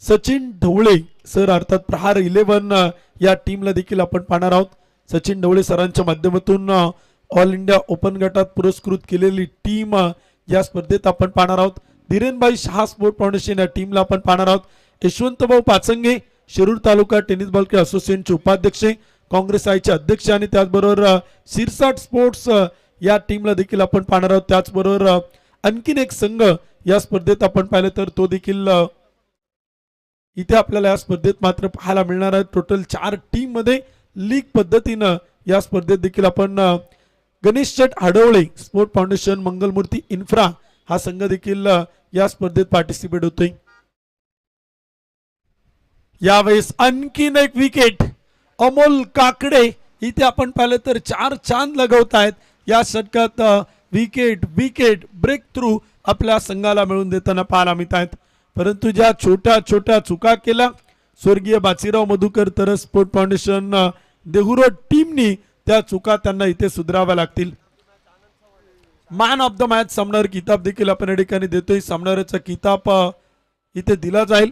सचिन ढवळे सर अर्थात प्रहार 11 या टीमला देखील आपण पाहणार आहोत. सचिन ढवळे सरांच्या माध्यमातून ऑल इंडिया ओपन गटात पुरस्कृत केलेली टीम या स्पर्धेत आपण पाहणार आहोत. धीरेनभाई शहा स्पोर्ट फाउंडेशन या टीमला आपण पाहणार आहोत. यशवंतभाऊ पाचंगे शिरूर तालुका टेनिस बॉल क्लब असोसिएशनचे उपाध्यक्ष, काँग्रेस आयचे अध्यक्ष आणि त्याचबरोबर शिरसाट स्पोर्ट्स या टीमला देखील आपण पाहणार आहोत. त्याचबरोबर आणखीन एक संघ या स्पर्धेत आपण पाहिलं तर तो देखील इथे आपल्याला या स्पर्धेत मात्र पाहायला मिळणार आहे. टोटल 4 टीम मध्ये लीग पद्धतीनं या स्पर्धेत देखील आपण गणेश शेठ Adavale sport foundation Mangalmurti infra हा संघ देखील या स्पर्धेत पार्टिसिपेट होतोय. यावेळेस आणखीन एक विकेट अमोल काकडे इथे आपण पाहिलं तर 4 चांद लगवत आहेत. या षटकात विकेट विकेट ब्रेक थ्रू आपल्या संघाला मिळून देताना पाहायला मिळत आहेत. परंतु ज्या छोट्या छोट्या चुका केल्या स्वर्गीय बाजीराव मधुकर तरस स्पोर्ट फाउंडेशन देहुरो टीमनी त्या चुका त्यांना इथे सुधाराव्या लागतील. मॅन ऑफ द मॅच सामनावर किताब देखील आपण या ठिकाणी देतोय. सामनावरचा किताब इथे दिला जाईल.